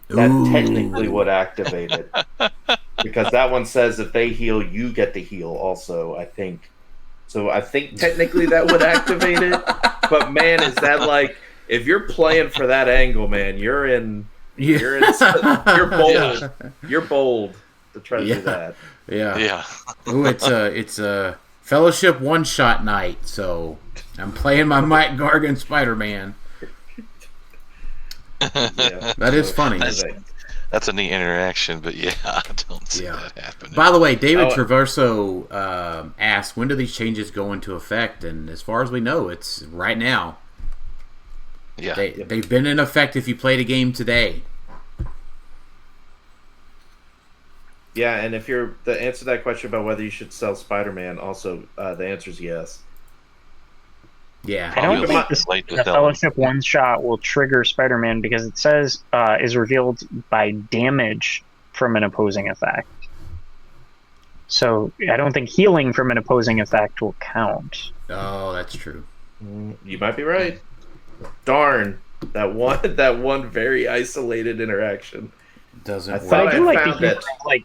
That technically would activate it. Because that one says if they heal, you get to heal also, I think. So I think technically that would activate it. But man, is that like... If you're playing for that angle, man, you're in... You're bold. Yeah. You're bold to try to do that. Yeah. Ooh, it's a Fellowship one-shot night, so I'm playing my Mike Gargan Spider-Man. That is funny. That's a neat interaction, but I don't see that happening. By the way, David Traverso asked, when do these changes go into effect? And as far as we know, it's right now. Yeah, they've been in effect if you played a game today. Yeah, and if you're the answer to that question about whether you should sell Spider-Man, also the answer is yes. Yeah, I don't think the Fellowship one shot will trigger Spider-Man because it says is revealed by damage from an opposing effect. So I don't think healing from an opposing effect will count. Oh, that's true. You might be right. Darn, that one very isolated interaction doesn't work. But I do like the humor of, like,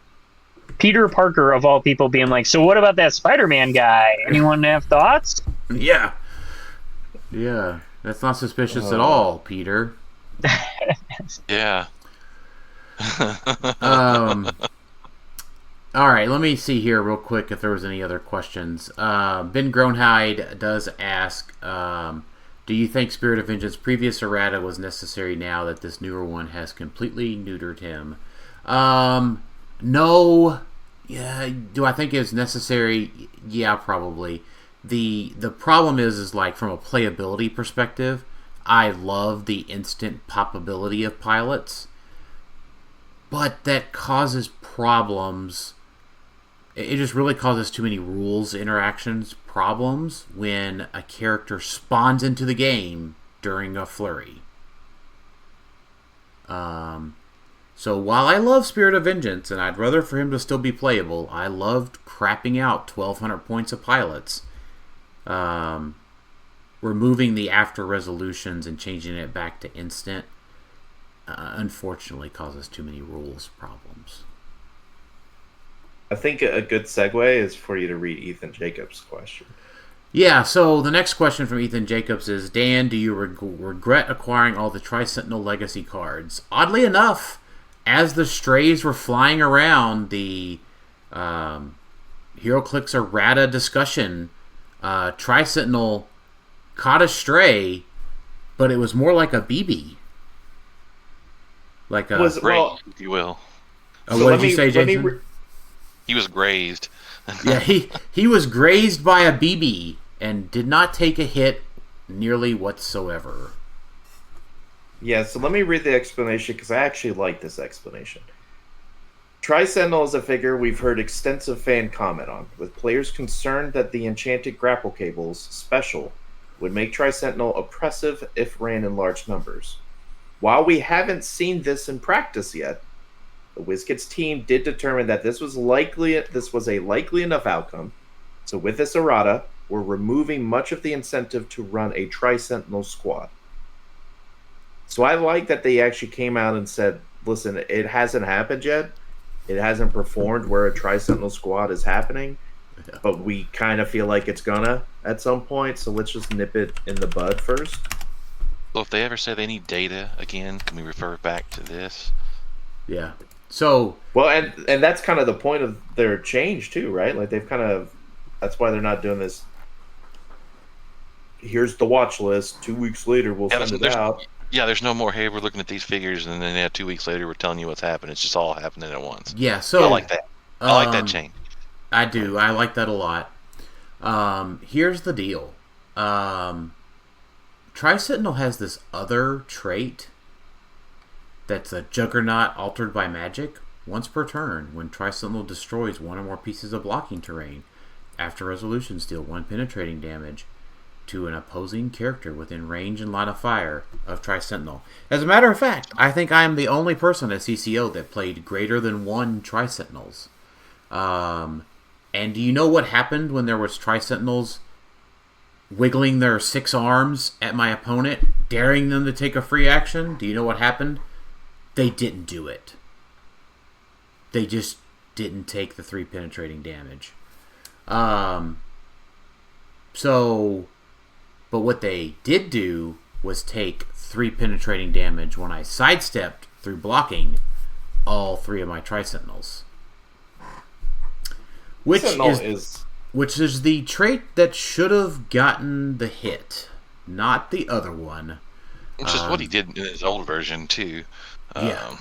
Peter Parker of all people being like, so what about that Spider-Man guy? Anyone have thoughts? Yeah, that's not suspicious at all, Peter. Yeah. All right, let me see here real quick if there was any other questions. Ben Groenhide does ask, Do you think Spirit of Vengeance previous errata was necessary now that this newer one has completely neutered him? No. Yeah. Do I think it's necessary? Yeah, probably. The problem is like from a playability perspective, I love the instant poppability of pilots, but that causes problems. It just really causes too many rules, interactions, problems when a character spawns into the game during a flurry. So while I love Spirit of Vengeance, and I'd rather for him to still be playable, I loved crapping out 1,200 points of pilots. Removing the after resolutions and changing it back to instant, unfortunately, causes too many rules problems. I think a good segue is for you to read Ethan Jacobs' question. Yeah, so the next question from Ethan Jacobs is, Dan, do you regret acquiring all the Tri-Sentinel Legacy cards? Oddly enough, as the strays were flying around the Heroclix errata discussion, Tri-Sentinel caught a stray, but it was more like a BB. Like a... Well, if you will. So what did you say, Jason? He was grazed. Yeah, he was grazed by a BB and did not take a hit nearly whatsoever. Yeah, so let me read the explanation because I actually like this explanation. Tri-Sentinel is a figure we've heard extensive fan comment on, with players concerned that the enchanted grapple cables, special, would make Tri-Sentinel oppressive if ran in large numbers. While we haven't seen this in practice yet, the WizKids team did determine that this was a likely enough outcome, so with this errata, we're removing much of the incentive to run a Tri-Sentinel squad. So I like that they actually came out and said, listen, it hasn't happened yet. It hasn't performed where a Tri-Sentinel squad is happening, but we kind of feel like it's gonna at some point, so let's just nip it in the bud first. So if they ever say they need data again, can we refer back to this? Yeah. So... Well, and that's kind of the point of their change, too, right? Like, they've kind of... That's why they're not doing this... Here's the watch list. 2 weeks later, we'll send it out. Yeah, there's no more, hey, we're looking at these figures, and then 2 weeks later, we're telling you what's happened. It's just all happening at once. Yeah, so... I like that. I like that change. I do. I like that a lot. Here's the deal. Tri-Sentinel has this other trait that's a Juggernaut altered by magic. Once per turn, when Tri-Sentinel destroys one or more pieces of blocking terrain, after resolutions deal 1 penetrating damage to an opposing character within range and line of fire of Tri-Sentinel. As a matter of fact, I think I am the only person at CCO that played greater than 1 Tri-Sentinels. And do you know what happened when there was Tri-Sentinels wiggling their 6 arms at my opponent, daring them to take a free action? Do you know what happened? They didn't do it. They just didn't take the 3 penetrating damage. But what they did do was take 3 penetrating damage when I sidestepped through blocking all 3 of my Tri-Sentinels. Which is the trait that should have gotten the hit, not the other one. Which is what he did in his old version, too. Yeah.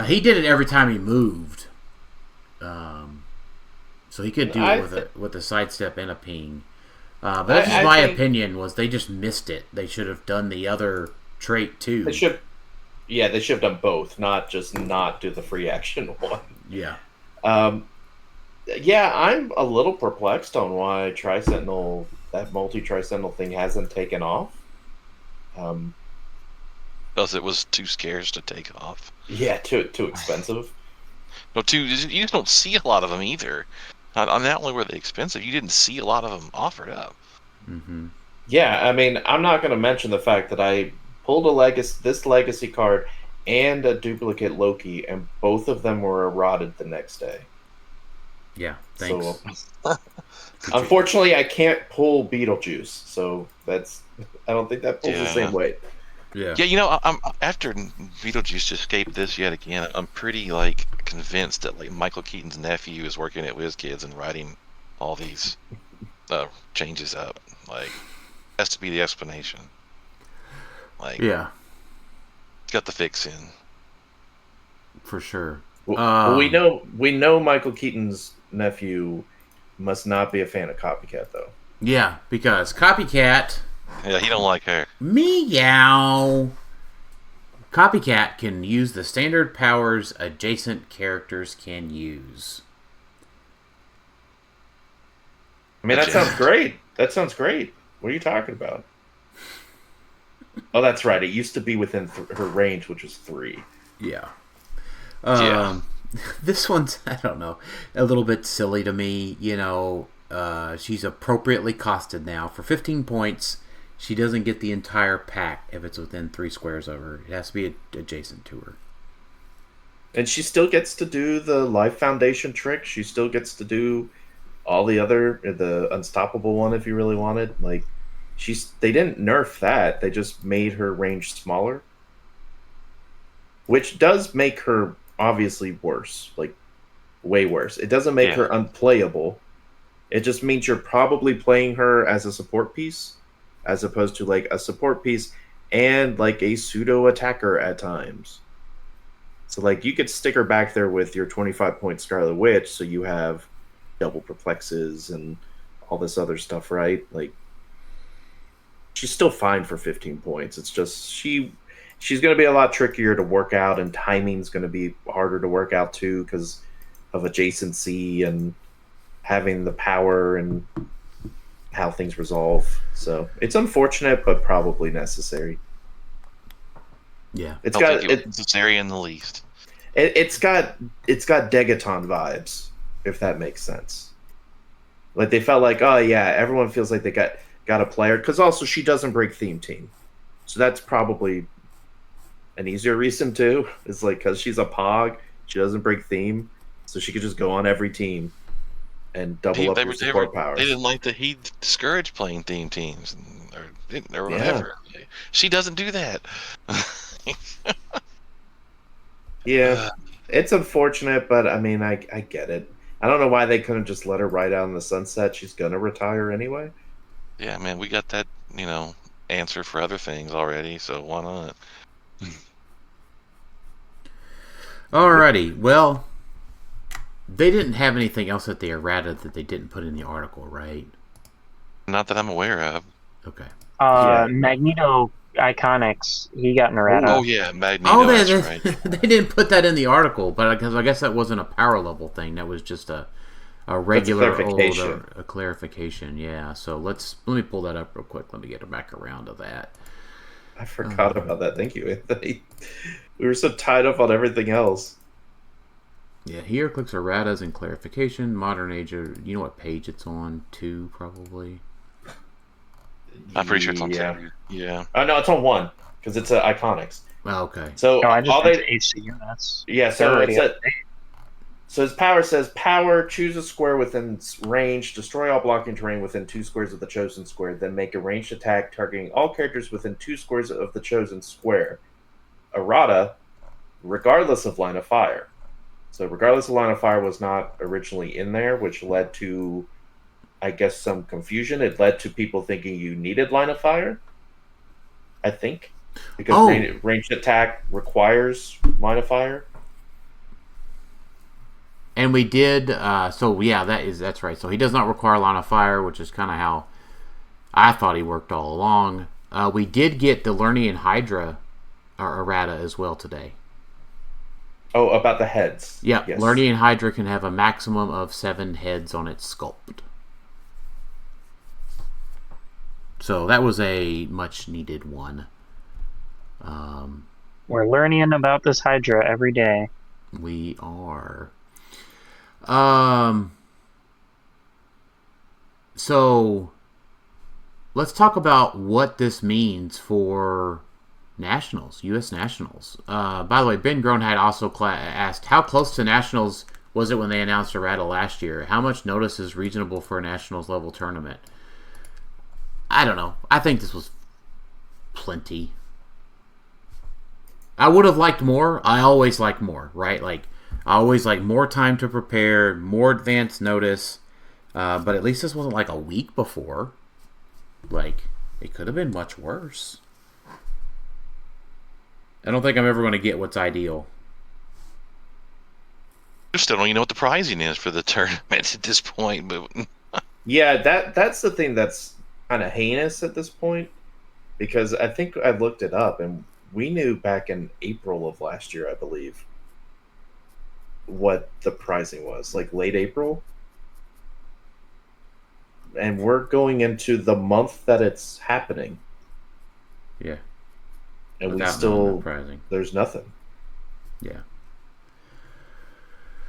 He did it every time he moved. So he could do it with a sidestep and a ping. But that's just my opinion, was they just missed it. They should have done the other trait, too. They should have done both, not just not do the free action one. Yeah. Yeah, I'm a little perplexed on why Tri-Sentinel, that multi-Tri-Sentinel thing hasn't taken off. Because it was too scarce to take off. Yeah, too expensive. No, you just don't see a lot of them either. Not only were they expensive, you didn't see a lot of them offered up. Mm-hmm. Yeah, I mean, I'm not going to mention the fact that I pulled this legacy card and a duplicate Loki, and both of them were eroded the next day. Yeah, thanks. So, unfortunately, I can't pull Beetlejuice, so I don't think that pulls the same weight. Yeah. Yeah, I'm after Beetlejuice escaped this yet again, I'm pretty convinced that Michael Keaton's nephew is working at WizKids and writing all these changes up. has to be the explanation. Like, Yeah, got the fix in. for sure. Well, we know Michael Keaton's nephew must not be a fan of Copycat, though. Yeah, because Copycat... Yeah, he don't like her. Meow. Copycat can use the standard powers adjacent characters can use. I mean, that sounds great. That sounds great. What are you talking about? Oh, that's right. It used to be within her range, which was 3. Yeah. Yeah. This one's, I don't know, a little bit silly to me. You know, she's appropriately costed now. For 15 points, she doesn't get the entire pack if it's within 3 squares of her. It has to be adjacent to her. And she still gets to do the Life Foundation trick. She still gets to do all the Unstoppable one if you really wanted. Like, they didn't nerf that. They just made her range smaller. Which does make her obviously worse. Like, way worse. It doesn't make her unplayable. It just means you're probably playing her as a support piece, as opposed to like a support piece and like a pseudo attacker at times. So like you could stick her back there with your 25-point Scarlet Witch, so you have double perplexes and all this other stuff, right? Like, she's still fine for 15 points. It's just she's going to be a lot trickier to work out, and timing's going to be harder to work out too because of adjacency and having the power and how things resolve. So it's unfortunate, but probably necessary. Yeah, it's necessary in the least. It's got Degaton vibes, if that makes sense. Like, they felt like, oh yeah, everyone feels like they got a player, because also she doesn't break theme team, so that's probably an easier reason too. It's like because she's a Pog, she doesn't break theme, so she could just go on every team and double up her support powers. They didn't like that he discouraged playing theme teams or whatever. Yeah. She doesn't do that. Yeah, it's unfortunate, but I mean, I get it. I don't know why they couldn't just let her ride out in the sunset. She's gonna retire anyway. Yeah, man, we got that, answer for other things already, so why not? Alrighty, well, they didn't have anything else at the errata that they didn't put in the article, right? Not that I'm aware of. Okay. Magneto Iconics, he got an errata. Oh yeah, Magneto. That's right. They didn't put that in the article, but because I guess that wasn't a power level thing. That was just a regular a clarification. Yeah. So let me pull that up real quick. Let me get back around to that. I forgot about that. Thank you, Anthony. We were so tied up on everything else. Yeah, here clicks erratas and clarification. Modern age. You know what page it's on? 2 probably. I'm pretty sure it's on 2. Yeah. Oh no, it's on 1 because it's Iconics. Oh, okay. So I just went to HCU. Yeah. So his power says, power, choose a square within range, destroy all blocking terrain within 2 squares of the chosen square, then make a ranged attack targeting all characters within 2 squares of the chosen square. Errata, regardless of line of fire. So regardless of line of fire was not originally in there, which led to, I guess, some confusion. It led to people thinking you needed line of fire, I think. Because ranged attack requires line of fire. And we did, that's right. So he does not require line of fire, which is kind of how I thought he worked all along. We did get the Lernian Hydra errata as well today. Oh, about the heads. Yeah, yes. Lernian Hydra can have a maximum of 7 heads on its sculpt. So that was a much needed one. We're learning about this Hydra every day. We are. So let's talk about what this means for Nationals, U.S. Nationals. By the way, Ben Gronheit also asked, how close to Nationals was it when they announced errata last year? How much notice is reasonable for a Nationals level tournament? I don't know. I think this was plenty. I would have liked more. I always like more, right? Like, I always like more time to prepare, more advance notice. But at least this wasn't like a week before. Like, It could have been much worse. I don't think I'm ever going to get what's ideal. I still don't even know what the pricing is for the tournament at this point. But yeah, that's the thing that's kind of heinous at this point, because I think I looked it up and we knew back in April of last year, I believe, what the pricing was, like late April. And we're going into the month that it's happening. Yeah. And Without we still, pricing. There's nothing. Yeah.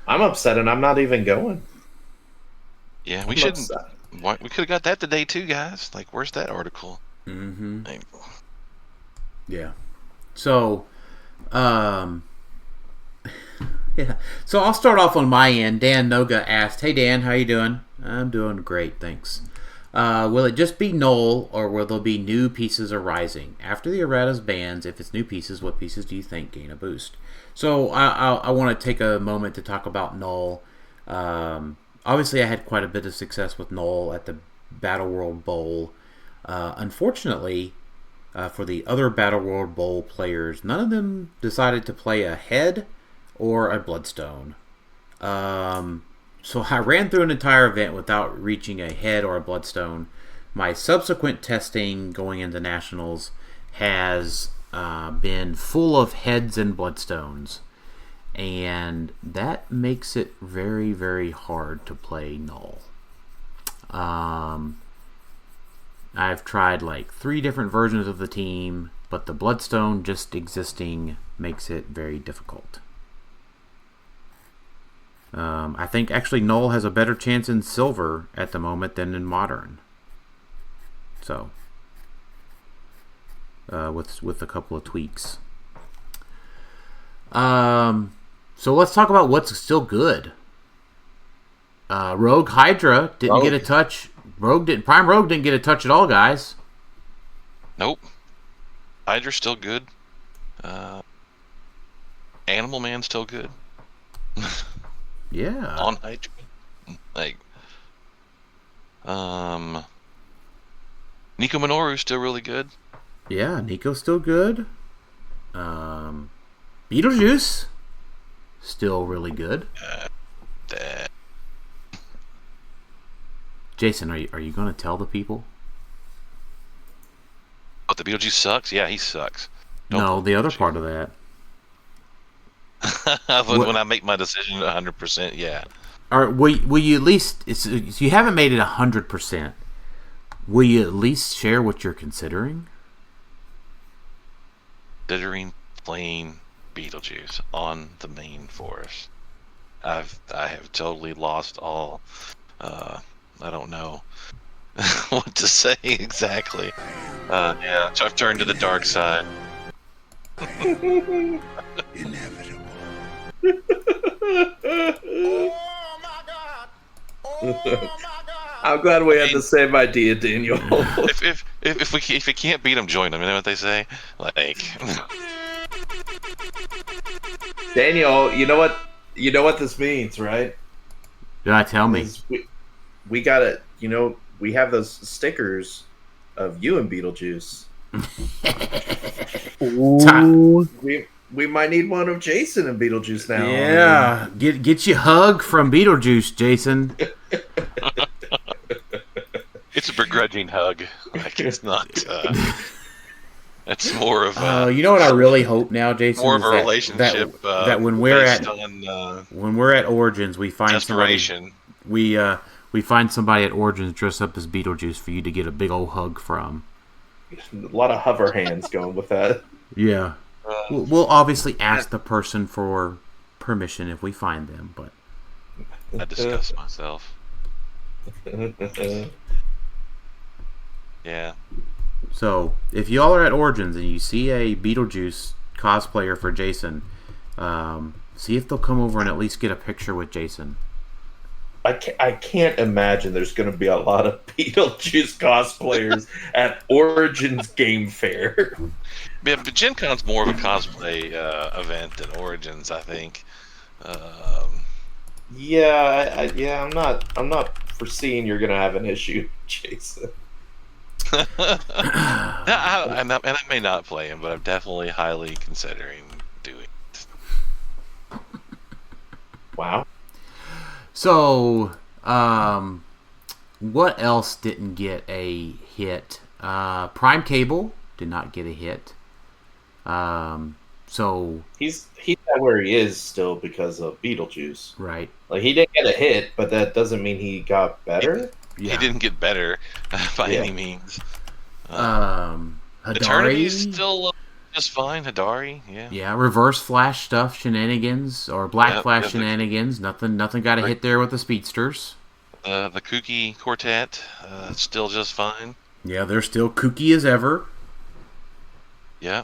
I'm upset and I'm not even going. Yeah, we shouldn't. We could have got that today too, guys. Like, where's that article? Mm-hmm. Yeah. So, yeah. So I'll start off on my end. Dan Noga asked, "Hey Dan, how you doing?" I'm doing great, thanks. Will it just be null, or will there be new pieces arising after the errata's bans? If it's new pieces, what pieces do you think gain a boost? So I want to take a moment to talk about null. Obviously, I had quite a bit of success with null at the Battle World Bowl. Unfortunately, for the other Battle World Bowl players, none of them decided to play a head or a bloodstone. So I ran through an entire event without reaching a head or a bloodstone. My subsequent testing going into nationals has been full of heads and bloodstones, and that makes it very, very hard to play null. I've tried like 3 different versions of the team, but the bloodstone just existing makes it very difficult. I think actually null has a better chance in silver at the moment than in modern. So, with a couple of tweaks. So let's talk about what's still good. Rogue Hydra didn't get a touch. Prime Rogue didn't get a touch at all, guys. Nope. Hydra's still good. Animal Man's still good. Yeah. On Hydra. Like, Nico Minoru's still really good. Yeah, Nico's still good. Beetlejuice still really good. Jason, are you going to tell the people? Oh, the Beetlejuice sucks? Yeah, he sucks. No, the other part of that. When I make my decision 100%, yeah. Or will you at least? You haven't made it 100%. Will you at least share what you're considering? Considering playing Beetlejuice on the main force. I have totally lost all. I don't know what to say exactly. Yeah, so I've turned to the dark side. Inevitable. Oh my God! Oh my God! I'm glad we had the same idea, Daniel. if we can't beat them, join them. You know what they say? Like, Daniel, you know what this means, right? Yeah, tell me. We gotta, we have those stickers of you and Beetlejuice. We might need one of Jason and Beetlejuice now. Yeah, get you hug from Beetlejuice, Jason. it's a begrudging hug. Like, it's not. It's more of. You know what I really hope now, Jason? More of a relationship. That when we're at Origins, we find desperation. Somebody. We find somebody at Origins dressed up as Beetlejuice for you to get a big old hug from. A lot of hover hands going with that. Yeah. We'll obviously ask the person for permission if we find them, but I disgust myself. Yeah. So, if y'all are at Origins and you see a Beetlejuice cosplayer for Jason, see if they'll come over and at least get a picture with Jason. I can't imagine there's going to be a lot of Beetlejuice cosplayers at Origins Game Fair. Yeah, but Gen Con's more of a cosplay event than Origins, I think. I'm not foreseeing you're going to have an issue, Jason. and I may not play him, but I'm definitely highly considering doing it. Wow. So, what else didn't get a hit? Prime Cable did not get a hit. So He's not where he is still because of Beetlejuice. right. Like, he didn't get a hit, but that doesn't mean he got better. Yeah. He didn't get better by Yeah. any means. Hadari Eternity's still just fine. Hadari, yeah. Yeah, reverse flash stuff, shenanigans, or black Yep, flash yep, shenanigans. Nothing got a hit there with the speedsters. The Kooky Quartet, still just fine. Yeah, they're still kooky as ever. Yeah.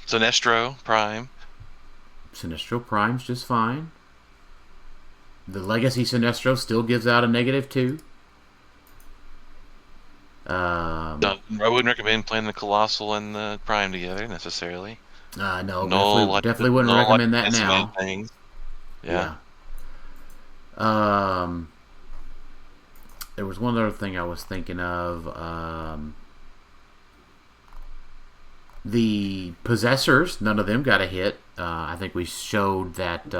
Sinestro Prime. Sinestro Prime's just fine. The Legacy Sinestro still gives out a -2. I wouldn't recommend playing the Colossal and the Prime together necessarily. No, No, definitely wouldn't recommend that X-Men now. Things. Yeah. There was one other thing I was thinking of. The Possessors, none of them got a hit. I think we showed that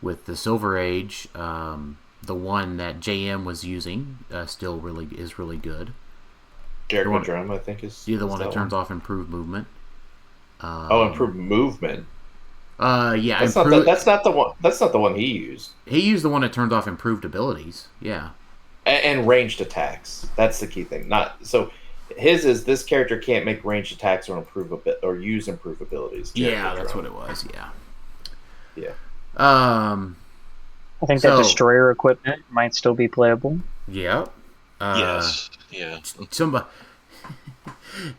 with the Silver Age, the one that JM was using still is really good. Jericho Drum, I think, is You're the one that that turns off improved movement. improved movement. Yeah, That's not the one. That's not the one he used. He used the one that turns off improved abilities. Yeah. And ranged attacks. That's the key thing. Not so. His is this character can't make ranged attacks or use improved abilities. Yeah, that's what it was. Yeah. Yeah. I think that destroyer equipment might still be playable. Yeah. Yes. Yeah. Somebody.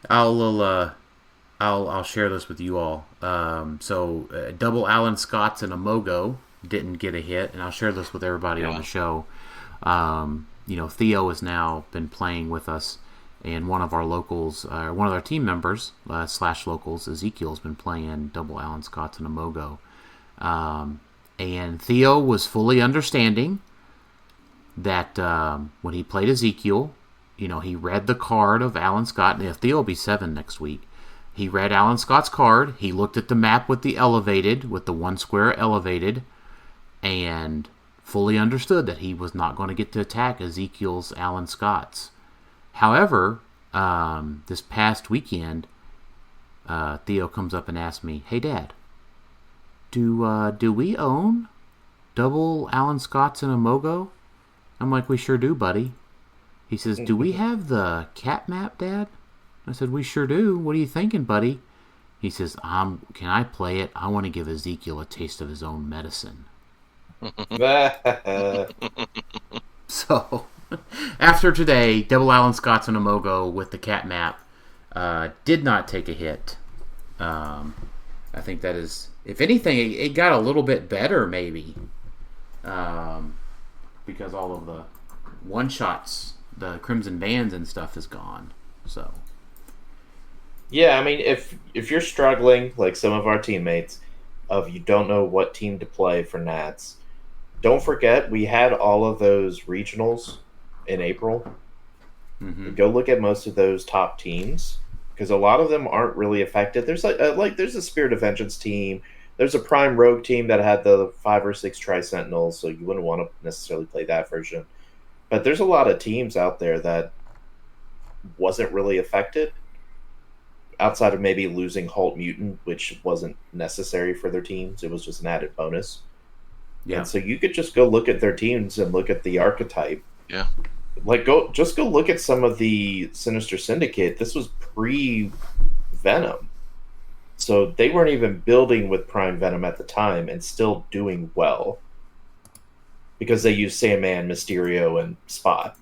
I'll share this with you all. Double Allan Scotts and a Mogo didn't get a hit, and I'll share this with everybody on the show. Theo has now been playing with us, and one of our locals, one of our team members / locals, Ezekiel's been playing double Allan Scotts and a Mogo. And Theo was fully understanding that when he played Ezekiel, he read the card of Allan Scott, and Theo will be 7 next week. He read Allan Scott's card, he looked at the map with the one square elevated, and fully understood that he was not going to get to attack Ezekiel's Allan Scott's. However, this past weekend, Theo comes up and asks me, "Hey, Dad, do we own double Allan Scott's and a Mogo?" I'm like, "We sure do, buddy." He says, "Do we have the cat map, Dad?" I said, "We sure do. What are you thinking, buddy?" He says, "Can I play it? I want to give Ezekiel a taste of his own medicine." So, after today, double Allan Scott's and a Mogo with the cat map did not take a hit. I think that is, if anything, it got a little bit better, maybe. Because all of the one-shots, the Crimson Bands and stuff is gone. So... Yeah, I mean, if you're struggling, like some of our teammates, you don't know what team to play for Nats, don't forget we had all of those regionals in April. Mm-hmm. Go look at most of those top teams, because a lot of them aren't really affected. There's there's a Spirit of Vengeance team. There's a Prime Rogue team that had the 5 or 6 Tri-Sentinels, so you wouldn't want to necessarily play that version. But there's a lot of teams out there that wasn't really affected, outside of maybe losing Halt Mutant, which wasn't necessary for their teams. It was just an added bonus. Yeah. And so you could just go look at their teams and look at the archetype. Yeah. Go look at some of the Sinister Syndicate. This was pre-Venom. So they weren't even building with Prime Venom at the time and still doing well. Because they used Sandman, Mysterio, and Spot.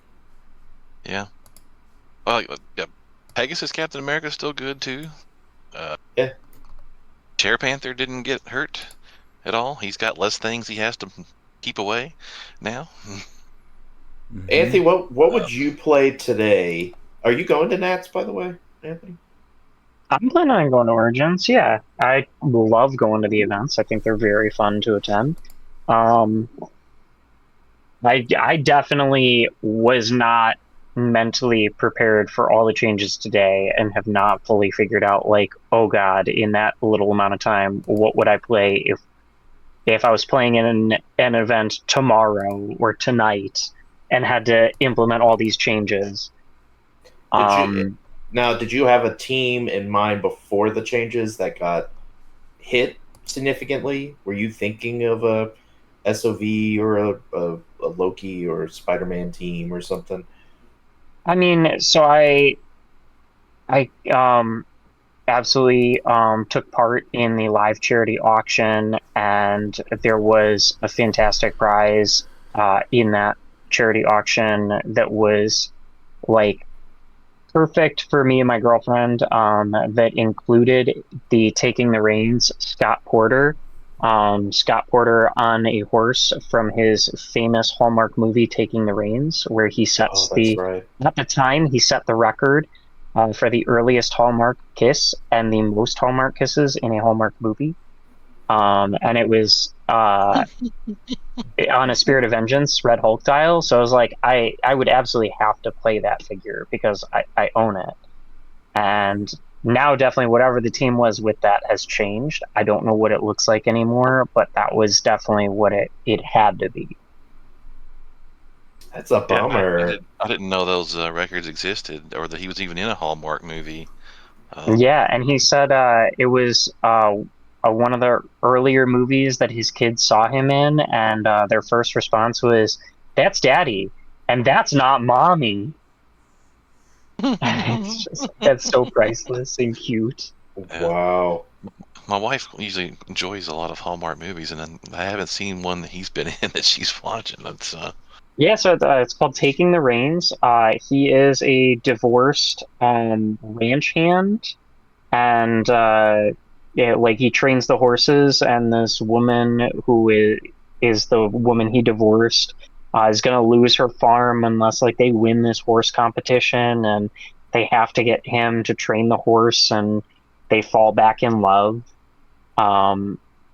Yeah. Well, yeah. Pegasus Captain America is still good too. Yeah. Chair Panther didn't get hurt at all. He's got less things he has to keep away now. Mm-hmm. Anthony, what would you play today? Are you going to Nats, by the way, Anthony? I'm planning on going to Origins. Yeah, I love going to the events. I think they're very fun to attend. I definitely was not mentally prepared for all the changes today and have not fully figured out, like, oh god, in that little amount of time, what would I play if I was playing in an event tomorrow or tonight and had to implement all these changes. Did you have a team in mind before the changes that got hit significantly? Were you thinking of a SOV or a Loki or Spider-Man team or something? I mean, so I absolutely took part in the live charity auction, and there was a fantastic prize in that charity auction that was like perfect for me and my girlfriend, that included the Taking the Reins Scott Porter. Scott Porter on a horse from his famous Hallmark movie Taking the Reins, where he sets at the time he set the record for the earliest Hallmark kiss and the most Hallmark kisses in a Hallmark movie. And it was on a Spirit of Vengeance Red Hulk dial. So I was like, I would absolutely have to play that figure because I own it. And now definitely whatever the team was with that has changed. I don't know what it looks like anymore, but that was definitely what it had to be. That's a bummer. I didn't know those records existed, or that he was even in a Hallmark movie. Yeah, and he said it was one of the earlier movies that his kids saw him in, and their first response was, "That's Daddy, and that's not Mommy." That's so priceless and cute. Wow. My wife usually enjoys a lot of Hallmark movies, and I haven't seen one that he's been in that she's watching. That's Yeah, so it's called Taking the Reins. He is a divorced ranch hand, and he trains the horses, and this woman who is the woman he divorced is going to lose her farm unless they win this horse competition, and they have to get him to train the horse, and they fall back in love.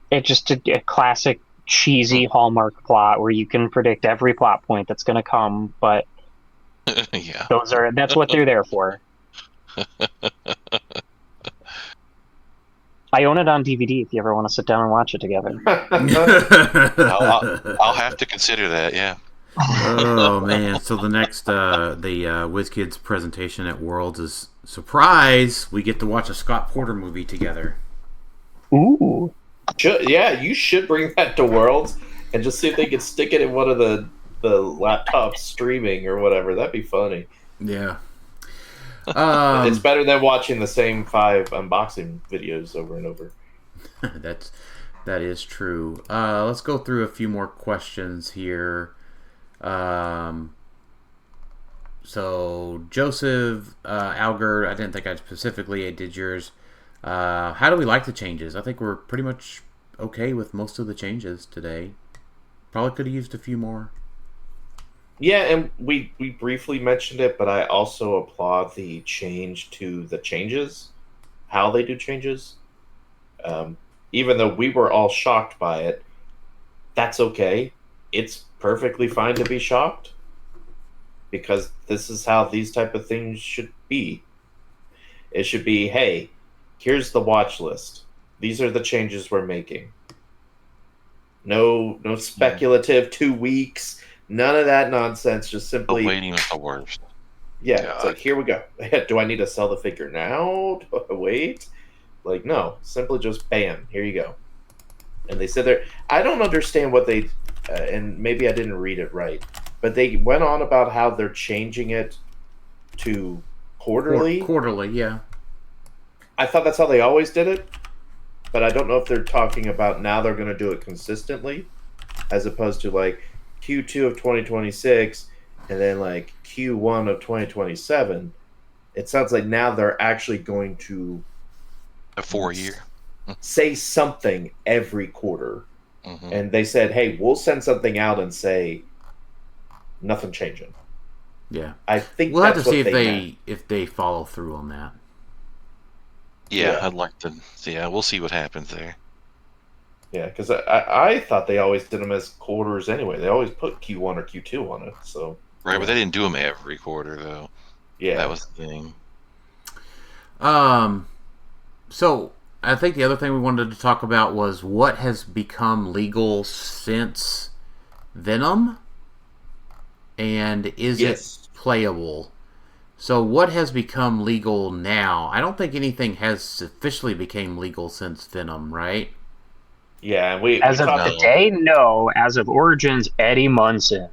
It's just a classic cheesy Hallmark plot where you can predict every plot point that's going to come, but yeah, that's what they're there for. I own it on DVD if you ever want to sit down and watch it together. I'll have to consider that, yeah. Oh man! So the next the WizKids presentation at Worlds is surprise. We get to watch a Scott Porter movie together. Ooh! You should bring that to Worlds and just see if they could stick it in one of the laptops streaming or whatever. That'd be funny. Yeah. It's better than watching the same 5 unboxing videos over and over. That is true. Let's go through a few more questions here. So Joseph Alger, I didn't think I specifically did yours. How do we like the changes? I think we're pretty much okay with most of the changes today. Probably could have used a few more. Yeah, and we briefly mentioned it, but I also applaud the change to the changes, how they do changes. Even though we were all shocked by it, that's okay. It's perfectly fine to be shocked, because this is how these type of things should be. It should be, hey, here's the watch list. These are the changes we're making. No speculative 2 weeks. None of that nonsense. Just simply waiting is the worst. Yeah, it's like, here we go. Do I need to sell the figure now? Do I wait? No. Simply just bam. Here you go. And they said there. I don't understand what they. And maybe I didn't read it right, but they went on about how they're changing it to quarterly. Quarterly, yeah. I thought that's how they always did it, but I don't know if they're talking about now they're going to do it consistently, as opposed to Q2 of 2026 and then Q1 of 2027. It sounds like now they're actually going to a 4-year say something every quarter. Mm-hmm. And they said, hey, we'll send something out and say nothing changing. Yeah. I think we'll that's have to see if they follow through on that. Yeah, I'd like to see. Yeah, we'll see what happens there. Yeah, because I thought they always did them as quarters anyway. They always put Q1 or Q2 on it. So Right, but they didn't do them every quarter, though. yeah, That was the thing. So I think the other thing we wanted to talk about was what has become legal since Venom, and is it playable? So what has become legal now? I don't think anything has officially became legal since Venom, right? Yeah, we As of talked- today, no. As of Origins, Eddie Munson.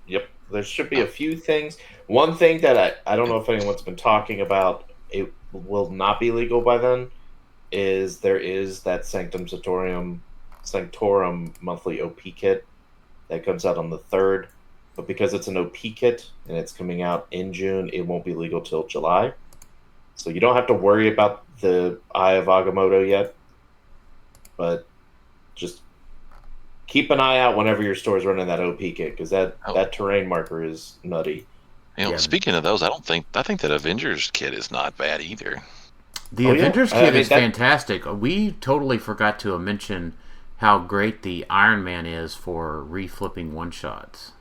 Yep, there should be a few things. One thing that I don't know if anyone's been talking about, it will not be legal by then, is there is that Sanctorum monthly OP kit that comes out on the 3rd. But because it's an OP kit and it's coming out in June, it won't be legal till July. So you don't have to worry about the Eye of Agamotto yet. But just keep an eye out whenever your store's running that OP kit, because that terrain marker is nutty. You know, speaking of those, I think that Avengers kit is not bad either. The Avengers kit is fantastic. We totally forgot to mention how great the Iron Man is for reflipping one-shots.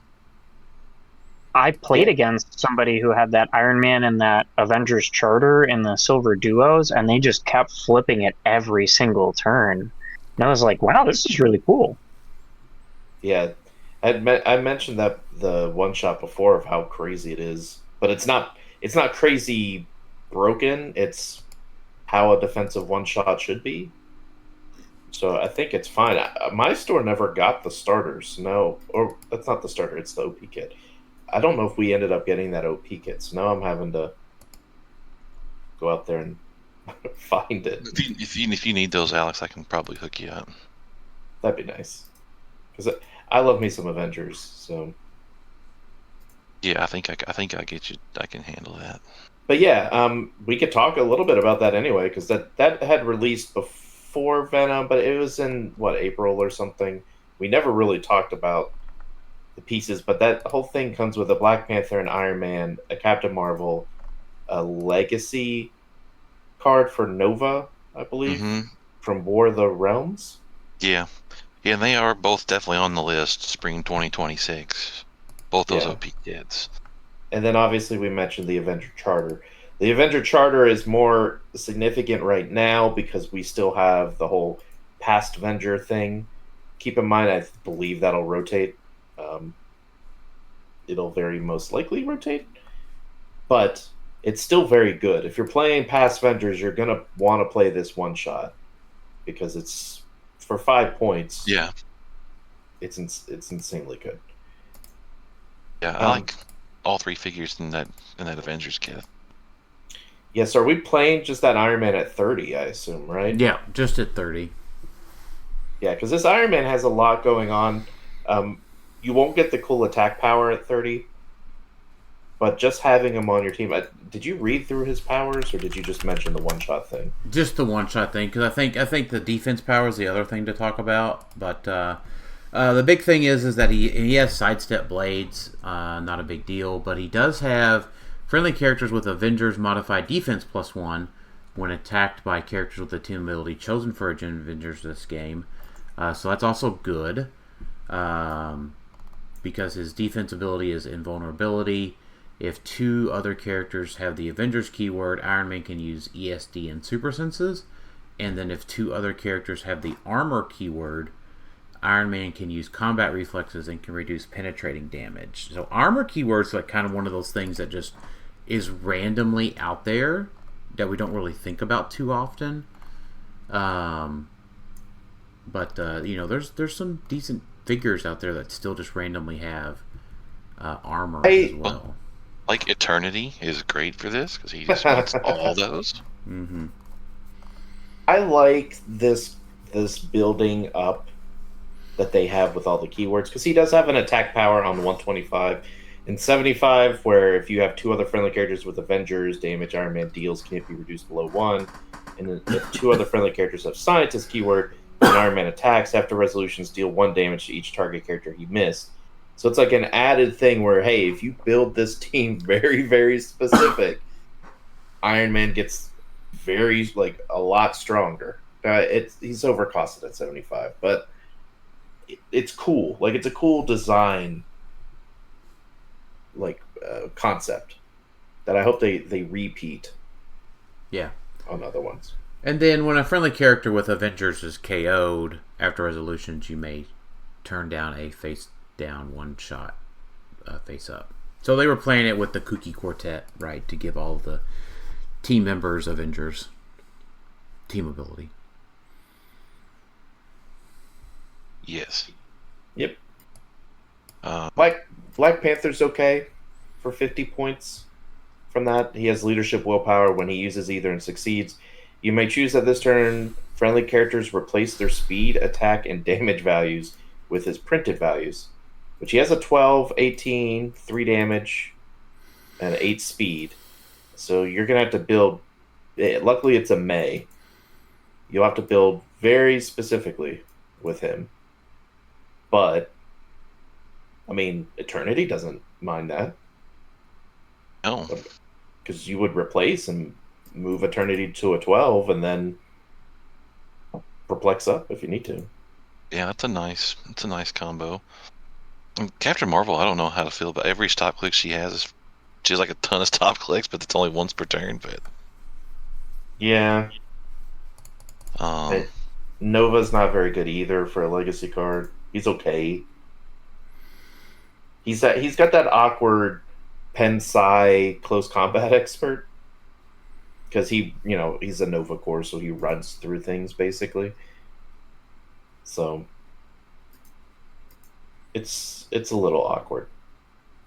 I played against somebody who had that Iron Man and that Avengers Charter in the Silver Duos, and they just kept flipping it every single turn. And I was like, wow, this is really cool. Yeah, I mentioned that the one shot before of how crazy it is, but it's not crazy broken. It's how a defensive one shot should be. So I think it's fine. My store never got the starters. No, or that's not the starter. It's the OP kit. I don't know if we ended up getting that OP kit. So now I'm having to go out there and find it. If you need those, Alex, I can probably hook you up. That'd be nice. Because I love me some Avengers. So yeah, I think I get you. I can handle that. But yeah, we could talk a little bit about that anyway, because that had released before Venom, but it was in April or something. We never really talked about the pieces, but that whole thing comes with a Black Panther and Iron Man, a Captain Marvel, a Legacy card for Nova, I believe, from War of the Realms. Yeah, and they are both definitely on the list. Spring 2026, both those OP kits. And then obviously we mentioned the Avenger Charter. The Avenger Charter is more significant right now because we still have the whole past Avenger thing. Keep in mind, I believe that'll rotate. It'll very most likely rotate. But it's still very good. If you're playing past Avengers, you're going to want to play this one shot. Because it's for 5 points. Yeah. It's insanely good. Yeah, I like all 3 figures in that Avengers kit. Yes, are we playing just that Iron Man at 30, I assume, right? Yeah, just at 30. Yeah, because this Iron Man has a lot going on. You won't get the cool attack power at 30, but just having him on your team... did you read through his powers, or did you just mention the one-shot thing? Just the one-shot thing, because I think the defense power is the other thing to talk about, but... the big thing is that he has sidestep blades, not a big deal, but he does have friendly characters with Avengers modified defense +1 when attacked by characters with the team ability chosen for Avengers this game. So that's also good, because his defense ability is invulnerability. If 2 other characters have the Avengers keyword, Iron Man can use ESD and Super Senses, and then if 2 other characters have the armor keyword, Iron Man can use combat reflexes and can reduce penetrating damage. So armor keywords are kind of one of those things that just is randomly out there that we don't really think about too often. But there's some decent figures out there that still just randomly have armor as well. Like Eternity is great for this because he just wants all those. Mm-hmm. I like this building up that they have with all the keywords, because he does have an attack power on 125 and 75, where if you have 2 other friendly characters with Avengers, damage Iron Man deals can't be reduced below 1, and then if 2 other friendly characters have Scientist keyword, then Iron Man attacks after resolutions deal 1 damage to each target character he missed. So it's like an added thing where, hey, if you build this team very, very specific, Iron Man gets a lot stronger. He's overcosted at 75, but it's cool. Like, it's a cool design, like, concept that I hope they repeat. Yeah. On other ones. And then when a friendly character with Avengers is KO'd after resolutions, you may turn down a face down one shot face up. So they were playing it with the Kooky Quartet, right, to give all the team members Avengers team ability. Yes. Yep. Black Panther's okay for 50 points from that. He has leadership willpower when he uses either and succeeds. You may choose that this turn, friendly characters replace their speed, attack, and damage values with his printed values, which he has a 12, 18, 3 damage, and 8 speed. So you're going to have to build... Luckily, it's a May. You'll have to build very specifically with him. But, I mean, Eternity doesn't mind that. No. Because you would replace and move Eternity to a 12 and then Perplex up if you need to. Yeah, that's a nice combo. And Captain Marvel, I don't know how to feel about every stop click she has. She has like a ton of stop clicks, but it's only once per turn. But yeah, Nova's not very good either for a legacy card. He's okay. He's got that awkward Pensai close combat expert because he's a Nova core, so he runs through things basically. So it's a little awkward,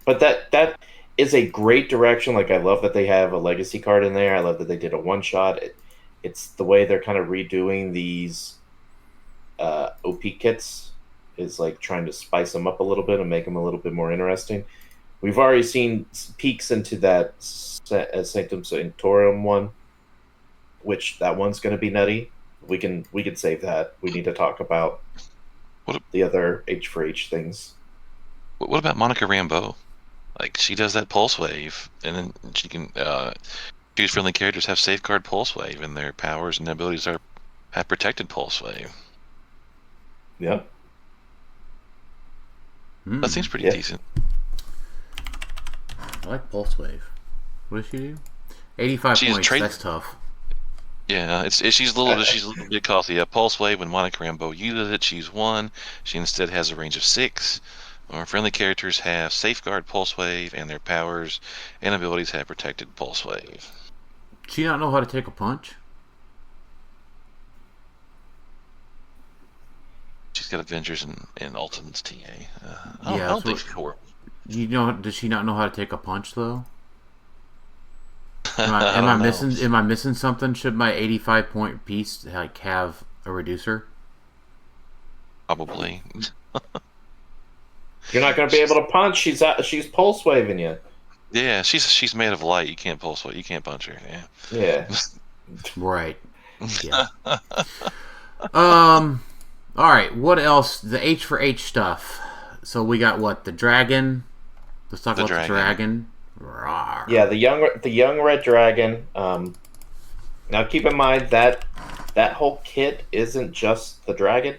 but that is a great direction. Like, I love that they have a legacy card in there. I love that they did a one shot. It's the way they're kind of redoing these OP kits is like trying to spice them up a little bit and make them a little bit more interesting. We've already seen peeks into that Sanctum Sanctorum one, which that one's going to be nutty. We can save that. We need to talk about the other H for H things. What about Monica Rambeau? Like, she does that pulse wave, and then she can choose friendly characters have safeguard pulse wave, and their powers and abilities have protected pulse wave. Yep. That seems pretty decent. I like pulse wave. What does she do? 85 points. That's tough. Yeah, she's a little bit costly. Yeah, pulse wave. When Monica Rambeau uses it, she's 1. She instead has a range of 6. Or friendly characters have safeguard pulse wave, and their powers and abilities have protected pulse wave. She not know how to take a punch? She's got Avengers and Ultimates TA. I don't think she's horrible. Does she not know how to take a punch though? Am I missing something? Should my 85 point piece have a reducer? Probably. You're not going to be able to punch. She's pulse waving you. Yeah, she's made of light. You can't pulse wave. You can't punch her. Yeah. Right. Yeah. All right. What else? The H for H stuff. So we got the dragon. Let's talk about the dragon. Rawr. Yeah, the young red dragon. Now keep in mind that whole kit isn't just the dragon.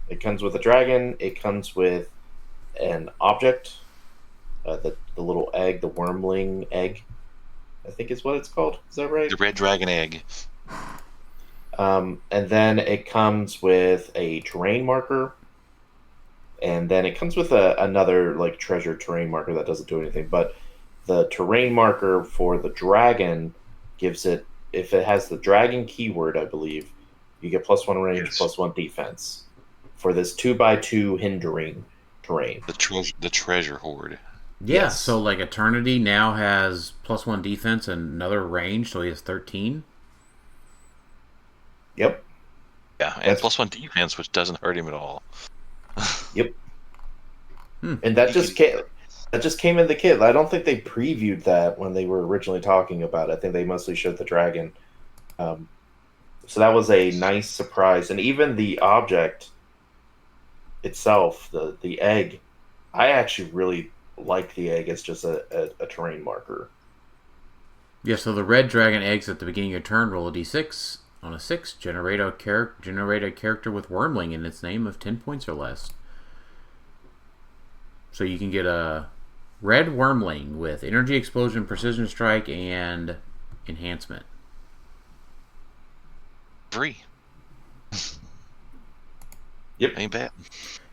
It comes with a dragon. It comes with an object, the little egg, the wormling egg, I think is what it's called. Is that right? The red dragon egg. And then it comes with a terrain marker, and then it comes with another like treasure terrain marker that doesn't do anything. But the terrain marker for the dragon gives it, if it has the dragon keyword, I believe, you get +1 range, yes, +1 defense for this 2x2 hindering terrain. The treasure hoard. Yeah, yes. So like Eternity now has +1 defense and another range, so he has 13. Yep. Yeah, and +1 defense, which doesn't hurt him at all. Yep. And that just came in the kit. I don't think they previewed that when they were originally talking about it. I think they mostly showed the dragon. So that was a nice surprise. And even the object itself, the egg, I actually really like the egg. It's just a terrain marker. Yeah, so the red dragon eggs at the beginning of your turn roll a d6. On a 6, generate a character with Wormling in its name of 10 points or less. So you can get a red Wormling with Energy Explosion, Precision Strike, and Enhancement. Free. Yep. Ain't bad.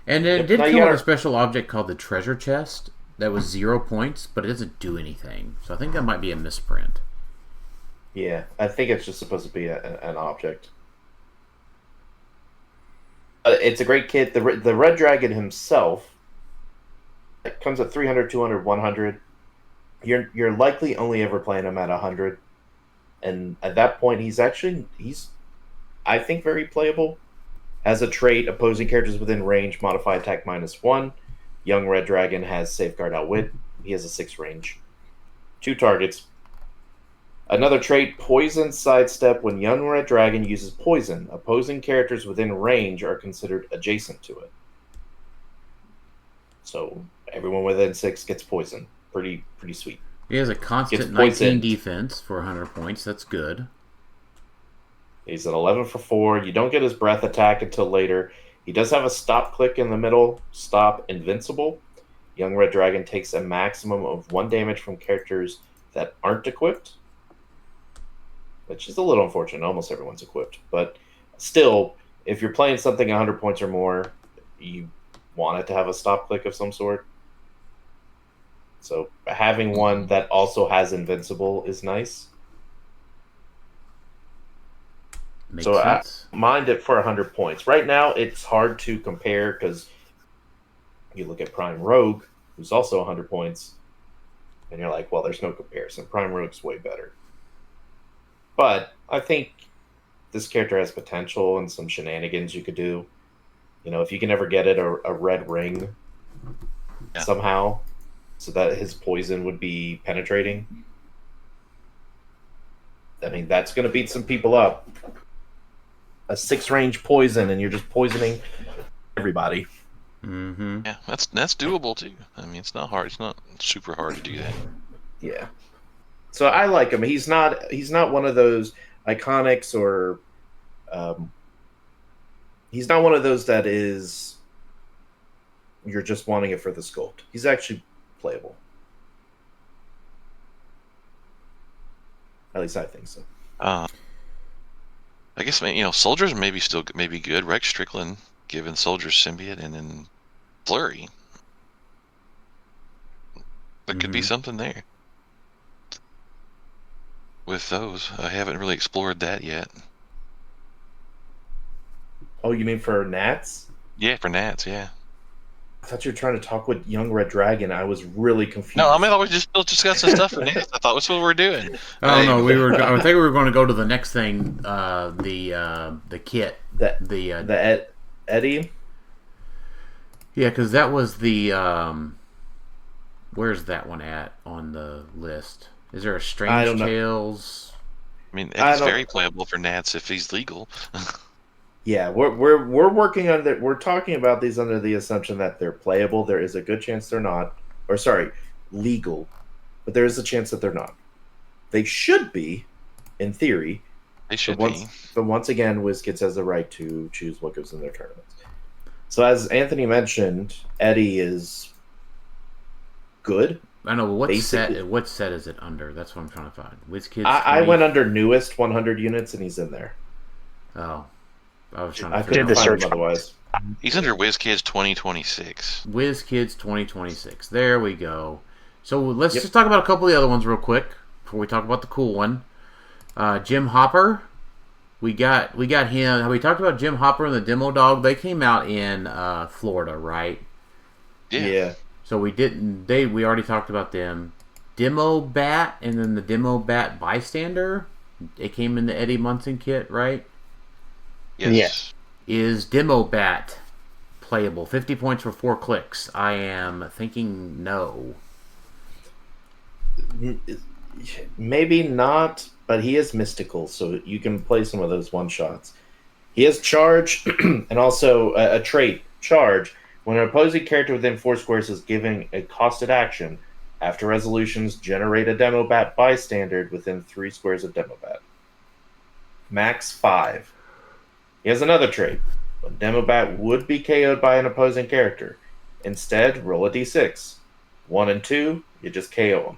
And it Yep. did Now you come with gotta- a special object called the Treasure Chest that was 0 points, but it doesn't do anything. So I think that might be a misprint. Yeah, I think it's just supposed to be an object. It's a great kit. The Red Dragon himself, it comes at 300, 200, 100. You're likely only ever playing him at 100. And at that point, he's I think, very playable. As a trait, opposing characters within range modify attack -1. Young Red Dragon has Safeguard Outwit. He has a 6 range. 2 targets. Another trait, Poison Sidestep. When Young Red Dragon uses poison, opposing characters within range are considered adjacent to it. So everyone within 6 gets poison. Pretty sweet. He has a constant Gets 19 poisoned. defense for 100 points. That's good. He's at 11 for 4. You don't get his breath attack until later. He does have a stop click in the middle. Stop Invincible. Young Red Dragon takes a maximum of 1 damage from characters that aren't equipped. Which is a little unfortunate. Almost everyone's equipped. But still, if you're playing something 100 points or more, you want it to have a stop click of some sort. So having one that also has Invincible is nice. Makes So sense. I mind it for 100 points. Right now, it's hard to compare because you look at Prime Rogue, who's also 100 points, and you're like, well, there's no comparison. Prime Rogue's way better. But I think this character has potential and some shenanigans you could do. You know, if you can ever get it a red ring somehow, so that his poison would be penetrating. I mean, that's going to beat some people up. A 6-range poison, and you're just poisoning everybody. Mm-hmm. Yeah, that's doable too. I mean, it's not hard. It's not super hard to do that. Yeah. So I like him. He's not one of those iconics or he's not one of those that is you're just wanting it for the sculpt. He's actually playable. At least I think so. I guess, you know, soldiers maybe good. Rex Strickland giving soldiers symbiote, and then Flurry. There could be something there with those. I haven't really explored that yet. Oh, you mean for Nats? Yeah, for Nats, yeah. I thought you were trying to talk with Young Red Dragon. I was really confused. No, I mean, I was just still discussing stuff for Nats. I thought that's what we're doing. Oh no, I think we were going to go to the next thing. The kit. The Eddie. Yeah, because that was the. Where's that one at on the list? Is there a I Strange don't know. Tales? I mean, it's very playable for Nats if he's legal. Yeah, we're working on that. We're talking about these under the assumption that they're playable. There is a good chance they're not, or sorry, legal, but there is a chance that they're not. They should be, in theory. They should but be. But once again, WizKids has the right to choose what goes in their tournaments. So as Anthony mentioned, Eddie is good. I know, but Basically- what set is it under? That's what I'm trying to find. WizKids. I went under newest 100 units, and he's in there. Oh, I was trying I to figure couldn't the find him search. otherwise. He's under WizKids 2026. WizKids 2026. There we go. So let's Yep. just talk about a couple of the other ones real quick before we talk about the cool one. Jim Hopper. We got him. We talked about Jim Hopper and the Demo Dog. They came out in Florida, right? Yeah. So we didn't. We already talked about them. Demo Bat and then the Demo Bat Bystander. It came in the Eddie Munson kit, right? Yes. Is Demo Bat playable? 50 points for 4 clicks. I am thinking no. Maybe not, but he is mystical, so you can play some of those one-shots. He has Charge, and also a trait, Charge. When an opposing character within 4 squares is given a costed action, after resolutions, generate a Demo Bat bystander within 3 squares of Demo Bat. max 5. He has another trait. When Demobat would be KO'd by an opposing character, instead roll a d6. 1 and 2, you just KO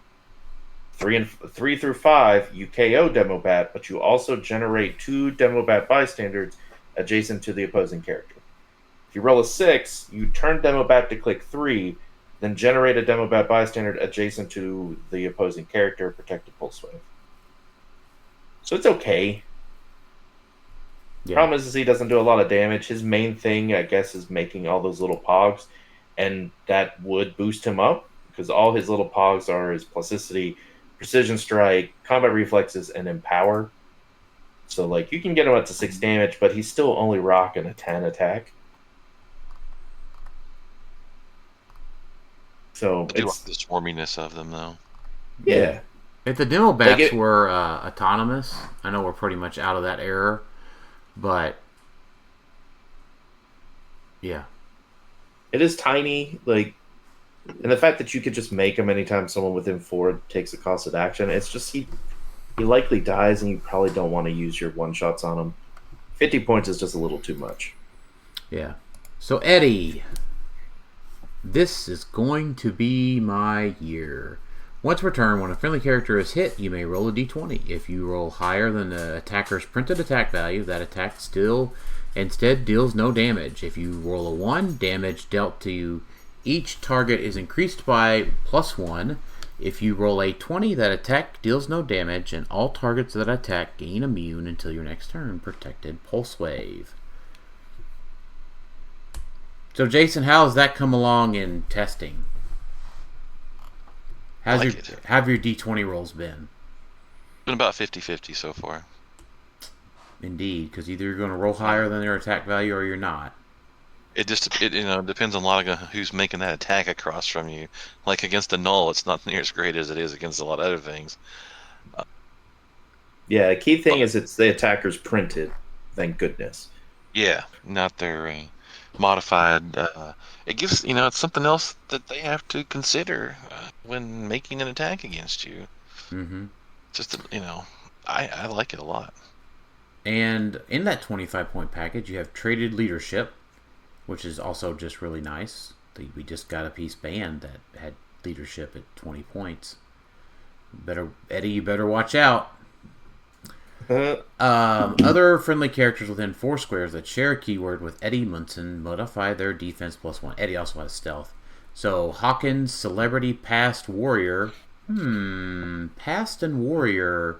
him. 3 through 5, you KO Demobat, but you also generate 2 Demobat bystanders adjacent to the opposing character. If you roll a 6, you turn Demobat to click 3, then generate a Demobat bystander adjacent to the opposing character, protected pulse wave. So it's okay. Yeah. Problem is he doesn't do a lot of damage. His main thing, I guess, is making all those little pogs, and that would boost him up, because all his little pogs are his plasticity, precision strike, combat reflexes, and empower. So, like, you can get him up to 6 damage, but he's still only rocking a 10 attack. So, I do like the swarminess of them, though. Yeah. If the demo bats Like were autonomous, I know we're pretty much out of that era, but yeah. It is tiny, like, and the fact that you could just make him anytime someone within 4 takes a costed action, it's just he likely dies, and you probably don't want to use your one-shots on him. 50 points is just a little too much. Yeah. So, Eddie, this is going to be my year. Once per turn, when a friendly character is hit, you may roll a d20. If you roll higher than the attacker's printed attack value, that attack still instead deals no damage. If you roll a 1, damage dealt to each target is increased by +1. If you roll a 20, that attack deals no damage, and all targets that attack gain immune until your next turn. Protected pulse wave. So, Jason, how has that come along in testing? How's like your, it. how have your D20 rolls been? Been about 50-50 so far. Indeed, because either you're going to roll higher than their attack value or you're not. It depends on a lot of who's making that attack across from you. Like against a null, it's not near as great as it is against a lot of other things. Yeah, the key thing is it's the attacker's printed. Thank goodness. Yeah, not their modified. It gives it's something else that they have to consider when making an attack against you. Mm-hmm. Just I like it a lot. And in that 25-point package, you have traded leadership, which is also just really nice. We just got a piece banned that had leadership at 20 points. Eddie, you better watch out. Other friendly characters within 4 squares that share a keyword with Eddie Munson modify their defense +1. Eddie also has stealth. So Hawkins, Celebrity, Past, Warrior. Past and Warrior.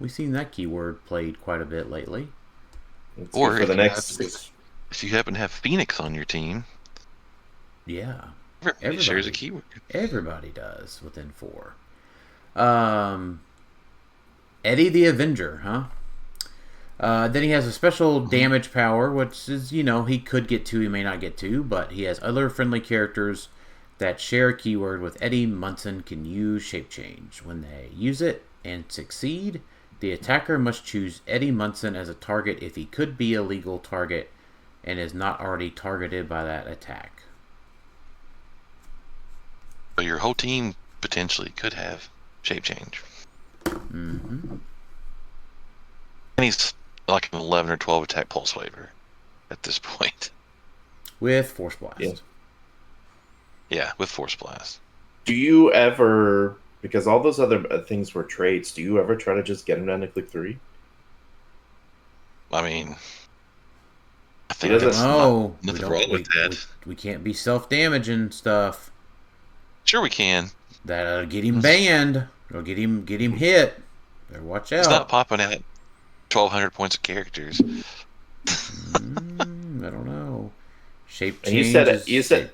We've seen that keyword played quite a bit lately. Or for the next. If you happen to have Phoenix on your team, Yeah. everybody shares a keyword. Everybody does within 4. Eddie the Avenger, huh? Then he has a special damage power, which is, he could get to, he may not get to, but he has other friendly characters that share a keyword with Eddie Munson can use shape change. When they use it and succeed, the attacker must choose Eddie Munson as a target if he could be a legal target and is not already targeted by that attack. But your whole team potentially could have shape change. Mm-hmm. And he's like an 11 or 12 attack pulse waiver at this point. With Force Blast. Yeah, with Force Blast. Do you ever, because all those other things were traits, do you ever try to just get him down to click 3? I mean, I think He doesn't- that's No, nothing wrong with that. We can't be self-damaging stuff. Sure we can. That'll get him banned. Or get him hit. Better watch out. It's not popping out 1,200 points of characters. I don't know. Shape And change. you said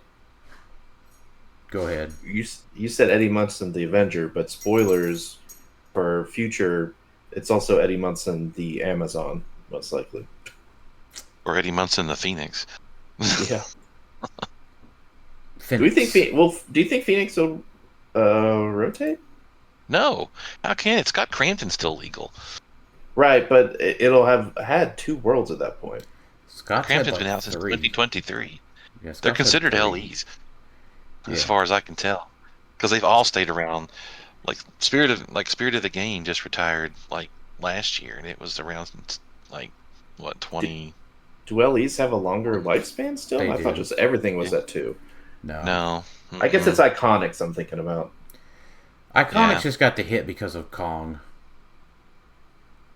Go ahead. you said Eddie Munson the Avenger, but spoilers for future, it's also Eddie Munson the Amazon, most likely. Or Eddie Munson the Phoenix. Yeah. Phoenix. Do you think Phoenix will rotate? No. How can it? Scott Crampton's still legal. Right, but it'll have had 2 worlds at that point. Scott's had Crampton's like been out since 3. 2023. Yeah, Scott's They're had considered 3. LEs, as Yeah. far as I can tell, because they've all stayed around. Like Spirit of the Game just retired like last year, and it was around like what 20. Do LEs have a longer lifespan still? They I do. thought just everything was at 2. No. No, I guess it's Iconics I'm thinking about. Iconics Yeah. just got the hit because of Kong.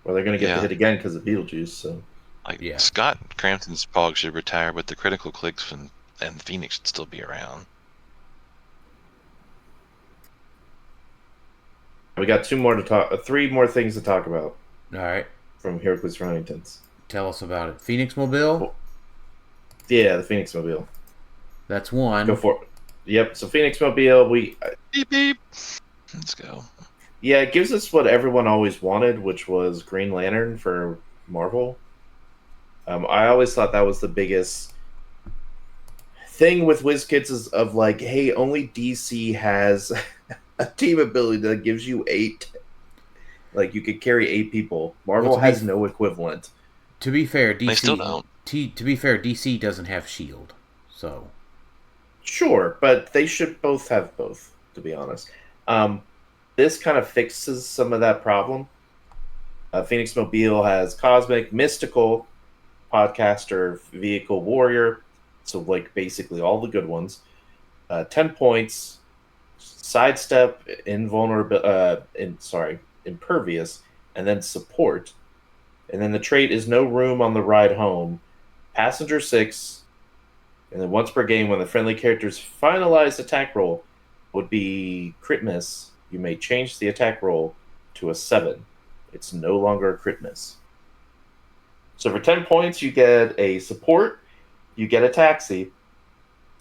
Or they're going to get Yeah. the hit again because of Beetlejuice. So like Yeah. Scott Crampton's Pog should retire, but the Critical Clix and Phoenix should still be around. we got 3 more things to talk about All right. from Heroclix Remingtons. Tell us about it. Phoenix Mobile. Yeah, the Phoenix Mobile. That's one. Go for it. Yep. So Phoenix Mobile, Beep beep. Let's go. yeah, it gives us what everyone always wanted, which was Green Lantern for Marvel. I always thought that was the biggest thing with WizKids is of like, hey, only DC has a team ability that gives you 8. Like you could carry 8 people. Marvel Well, to has be- no equivalent. To be fair, DC. They still don't. To be fair, DC doesn't have Shield, so Sure, but they should both have both, to be honest. This kind of fixes some of that problem. Phoenix Mobile has Cosmic, Mystical, Podcaster, Vehicle Warrior, so like basically all the good ones. 10 points, Sidestep, Impervious, and then Support. And then the trait is No Room on the Ride Home, Passenger 6, and then once per game when the friendly character's finalized attack roll would be crit miss, you may change the attack roll to a 7. It's no longer a crit miss. So for 10 points, you get a support, you get a taxi,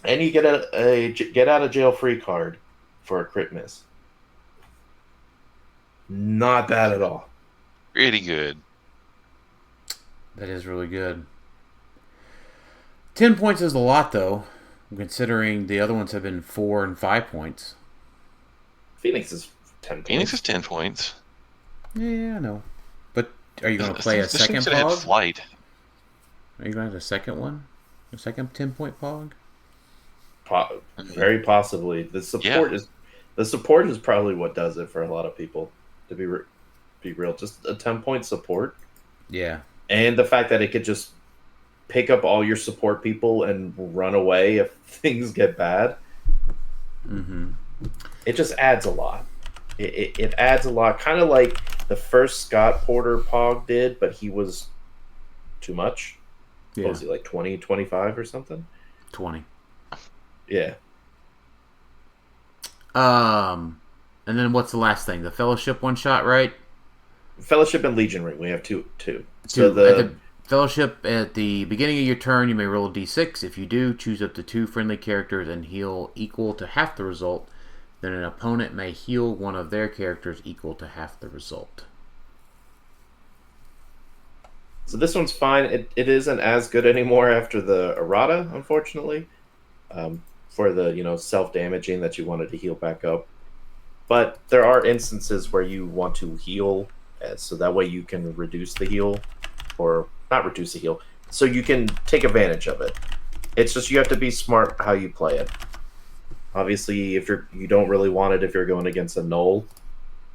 and you get a get out of jail free card for a crit miss. Not bad at all. Pretty good. that is really good. 10 points is a lot, though, considering the other ones have been 4 and 5 points. Phoenix is 10 points. Phoenix is 10 points. Yeah, I know. But are you going to This play a thing second should have had Pog? flight. Are you going to have a second one? A second 10-point Pog? Very possibly. The support is probably what does it for a lot of people. To be real, just a 10-point support, Yeah. and the fact that it could just pick up all your support people and run away if things get bad. Mm-hmm. It just adds a lot. It adds a lot, kind of like the first Scott Porter Pog did, but he was too much. Yeah. What was he, like 20, 25 or something? 20. Yeah. And then what's the last thing? The Fellowship one shot, right? Fellowship and Legion Ring. We have two. Two. So At the Fellowship, at the beginning of your turn, you may roll a d6. If you do, choose up to 2 friendly characters and heal equal to half the result. Then an opponent may heal one of their characters equal to half the result. So this one's fine. It isn't as good anymore after the errata, unfortunately, for the self-damaging that you wanted to heal back up. But there are instances where you want to heal, so that way you can reduce the heal, or not reduce the heal, so you can take advantage of it. It's just you have to be smart how you play it. Obviously, if you don't really want it if you're going against a null,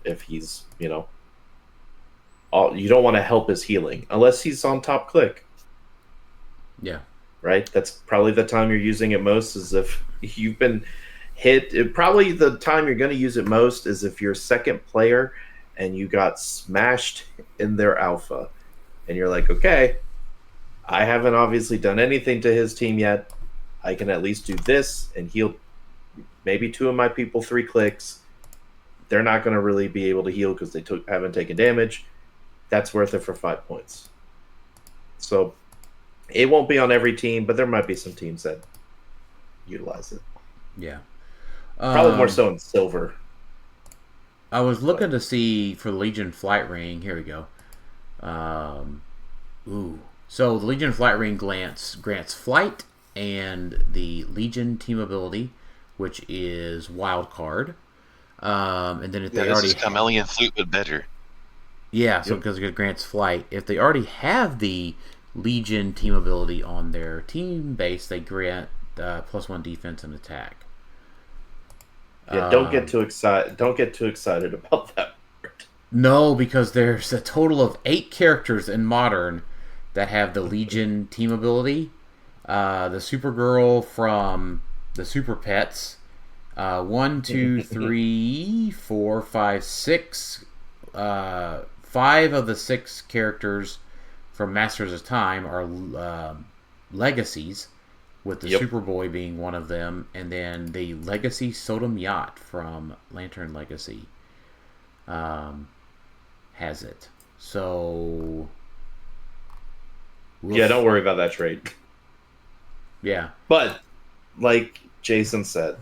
if he's you don't want to help his healing unless he's on top click. Yeah. Right? That's probably the time you're using it most, is if you've been hit. Probably the time you're going to use it most is if you're second player and you got smashed in their alpha. And you're like, okay, I haven't obviously done anything to his team yet. I can at least do this and heal maybe 2 of my people 3 clicks. They're not going to really be able to heal because they haven't taken damage. That's worth it for 5 points. So it won't be on every team, but there might be some teams that utilize it. Yeah. Probably more so in silver. I was looking to see for the Legion Flight Ring. Here we go. So the Legion Flight Ring grants flight and the Legion team ability, which is wild card. And then if they This already is Chameleon Flute, but better. so because it grants flight, if they already have the Legion team ability on their team base, they grant +1 defense and attack. Yeah, don't get too excited. Don't get too excited about that part. No, because there's a total of 8 characters in Modern that have the Legion team ability. The Supergirl from the Super Pets. 1, 2, 3, 4, 5, 6. 5 of the 6 characters from Masters of Time are legacies, with the Superboy being one of them, and then the Legacy Sodom Yacht from Lantern Legacy has it. So don't worry about that trade. Yeah. But like Jason said,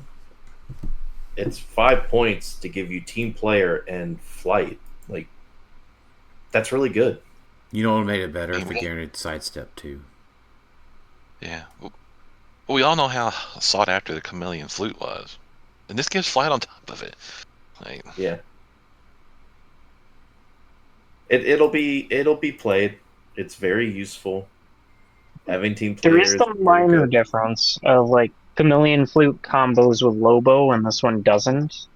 it's 5 points to give you team player and flight. Like, that's really good. You know what made it better? If we guaranteed sidestep too. Yeah. Well, we all know how sought after the Chameleon Flute was. And this gives flight on top of it. Like, yeah. It'll be played. It's very useful. Having team players. There is some minor difference of like Chameleon Flute combos with Lobo, and this one doesn't.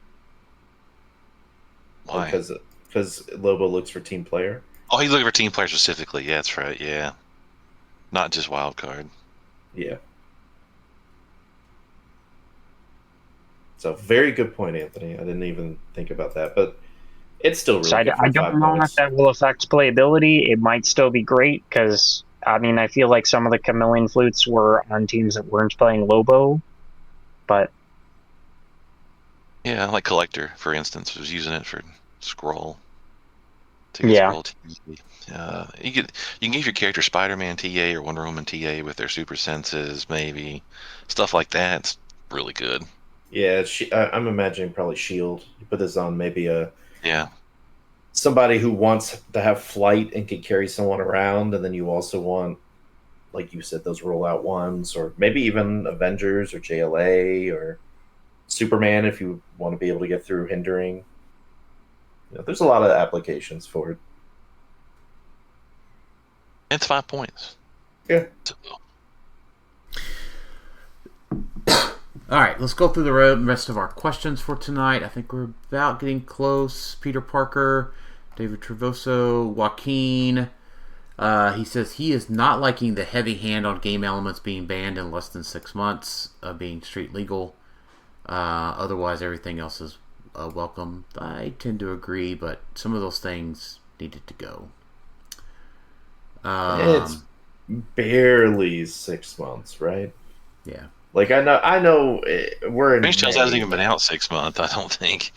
why? Because Lobo looks for team player. Oh, he's looking for team player specifically. Yeah, that's right. Yeah. Not just wild card. Yeah. So very good point, Anthony. I didn't even think about that, but it's still really So good for I don't 5 know points. if that will affect playability. It might still be great because I mean I feel like some of the Chameleon Flutes were on teams that weren't playing Lobo, but Yeah, like Collector, for instance, was using it for scroll. To Yeah. Scroll TA. You can give your character Spider-Man TA or Wonder Woman TA with their super senses, maybe stuff like that. It's really good. Yeah, I'm imagining probably Shield. You put this on maybe Yeah, somebody who wants to have flight and can carry someone around, and then you also want, like you said, those rollout ones, or maybe even Avengers or JLA or Superman if you want to be able to get through hindering. You know, there's a lot of applications for it. it's 5 points. Yeah. So, All right, let's go through the rest of our questions for tonight. I think we're about getting close. Peter Parker, David Trevoso, Joaquin. He says he is not liking the heavy hand on game elements being banned in less than 6 months of being street legal. Otherwise, everything else is welcome. I tend to agree, but some of those things needed to go. It's barely 6 months, right? Yeah. Like I know, we're in. Strange Tales May. hasn't even been out 6 months, I don't think.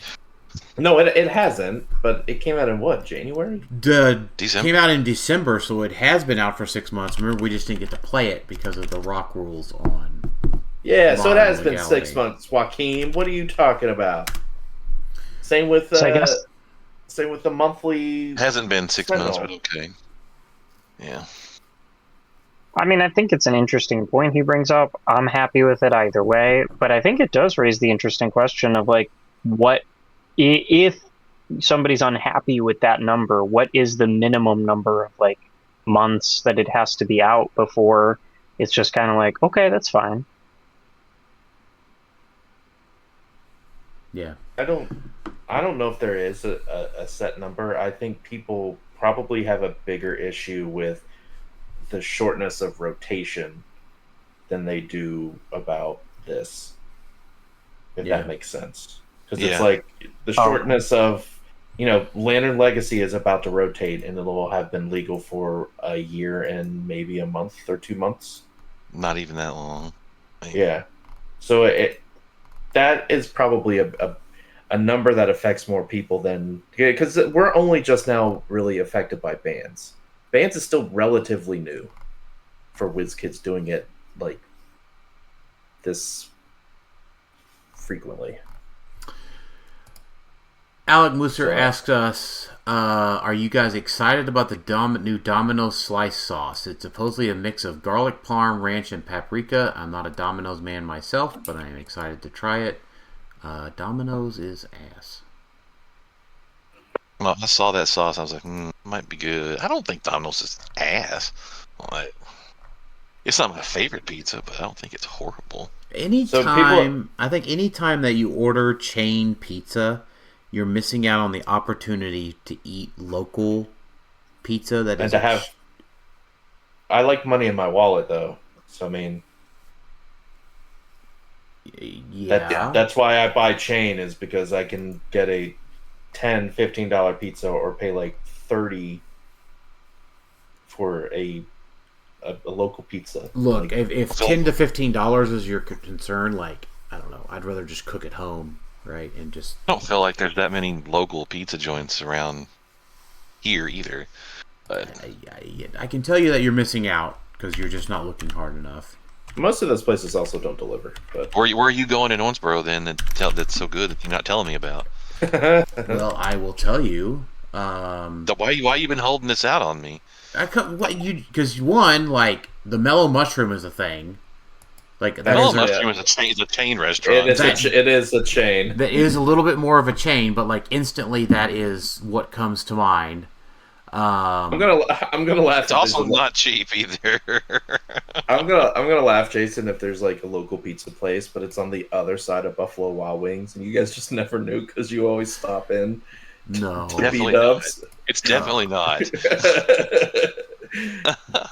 No, it hasn't. But it came out in what, January? December. Came out in December, so it has been out for 6 months. Remember, we just didn't get to play it because of the rock rules on. Yeah, so it has been legality. 6 months. Joaquin, what are you talking about? Same with So I guess- same with the monthly. It hasn't been 6 months, but Sentinel. okay. Yeah. I mean, I think it's an interesting point he brings up. I'm happy with it either way, but I think it does raise the interesting question of like, what if somebody's unhappy with that number? What is the minimum number of like months that it has to be out before it's just kind of like, okay, that's fine. Yeah. I don't know if there is a set number. I think people probably have a bigger issue with the shortness of rotation than they do about this, if Yeah. that makes sense. Because Yeah. it's like the shortness of, Lantern Legacy is about to rotate, and it'll have been legal for a year and maybe a month or 2 months. Not even that long. Yeah. So that is probably a number that affects more people than, because we're only just now really affected by bans. Bans is still relatively new for WizKids doing it like this frequently. Alec Musser So- asks us, are you guys excited about the new Domino's slice sauce? It's supposedly a mix of garlic, parm, ranch, and paprika. I'm not a Domino's man myself, but I am excited to try it. Domino's is ass. Well, I saw that sauce. I was like, might be good. I don't think Domino's is ass. Like, it's not my favorite pizza, but I don't think it's horrible. I think anytime that you order chain pizza, you're missing out on the opportunity to eat local pizza that And is to have, I like money in my wallet though. So I mean, yeah. that's why I buy chain, is because I can get a $10, $15 pizza or pay like $30 for a local pizza. Look, like, if $10 to $15 is your concern, like, I don't know, I'd rather just cook at home, right? And just... I don't feel like there's that many local pizza joints around here either. But I can tell you that you're missing out because you're just not looking hard enough. most of those places also don't deliver. But where are you going in Owensboro then that's so good that you're not telling me about? Well, I will tell you. Why you been holding this out on me? Because one, like, the Mellow Mushroom is a thing. Like, that Mellow is Mushroom is a chain restaurant. it is a chain. That is a little bit more of a chain, but like instantly, that is what comes to mind. I'm gonna laugh. It's also not cheap either. I'm gonna laugh, Jason, if there's like a local pizza place, but it's on the other side of Buffalo Wild Wings, and you guys just never knew because you always stop in. No, Definitely B-dubs. not. It's definitely not.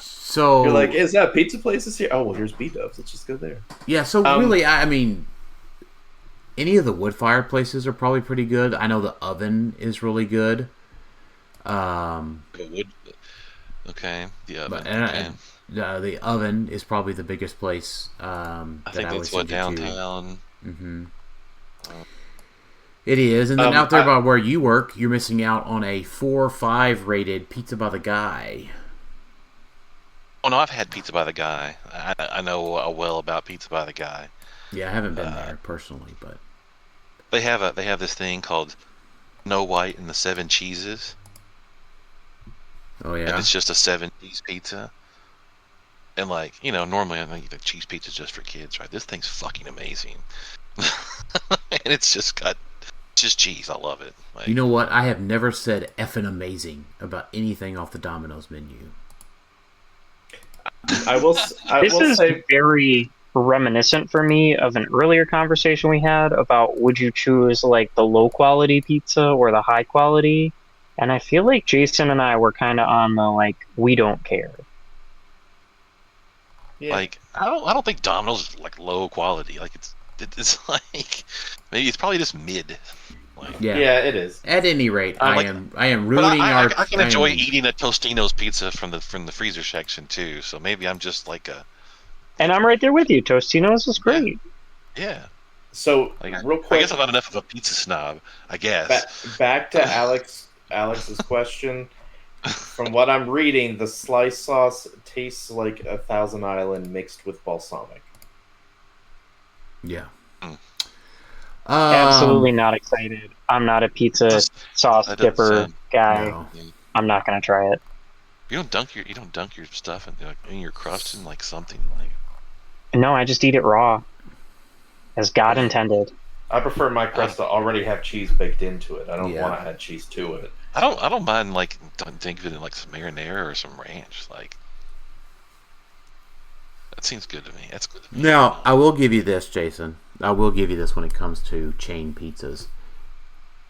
So you're like, is that pizza place is here? Oh well, here's B-dubs. Let's just go there. Yeah. So really, I mean, any of the wood fire places are probably pretty good. I know the Oven is really good. Okay. The Oven. The Oven is probably the biggest place. I think that's what downtown. Mm-hmm. It is, and then out there by where you work, you're missing out on a 4 or 5 rated Pizza by the Guy. Oh no, I've had Pizza by the Guy. I know well about Pizza by the Guy. Yeah, I haven't been there personally, but they have this thing called Snow White and the 7 Cheeses. Oh yeah, and it's just a 7-cheese pizza. And like, normally I think the cheese pizza is just for kids, right? This thing's fucking amazing. And it's just cheese. I love it. Like, you know what? I have never said effing amazing about anything off the Domino's menu. This is very reminiscent for me of an earlier conversation we had about would you choose like the low quality pizza or the high quality, and I feel like Jason and I were kind of on the like we don't care. Yeah. Like I don't think Domino's is like low quality. Like it's like maybe it's probably just mid. Like, yeah, it is. At any rate, I am ruining I can enjoy eating a Tostino's pizza from the freezer section too. So maybe I'm just like a. And I'm right there with you. Tostino's is great. Yeah. So real quick, I guess I'm not enough of a pizza snob. I guess. Back to Alex's question. From what I'm reading, the slice sauce tastes like a Thousand Island mixed with balsamic. Yeah. Absolutely not excited. I'm not a pizza sauce dipper guy. No. I'm not gonna try it. You don't dunk your stuff in your crust in like something like. No, I just eat it raw, as God intended. I prefer my crust to already have cheese baked into it. I don't want to add cheese to it. I don't mind like think of it in like some marinara or some ranch. Like that seems good to me. That's good to me. Now, I will give you this, Jason. I will give you this when it comes to chain pizzas.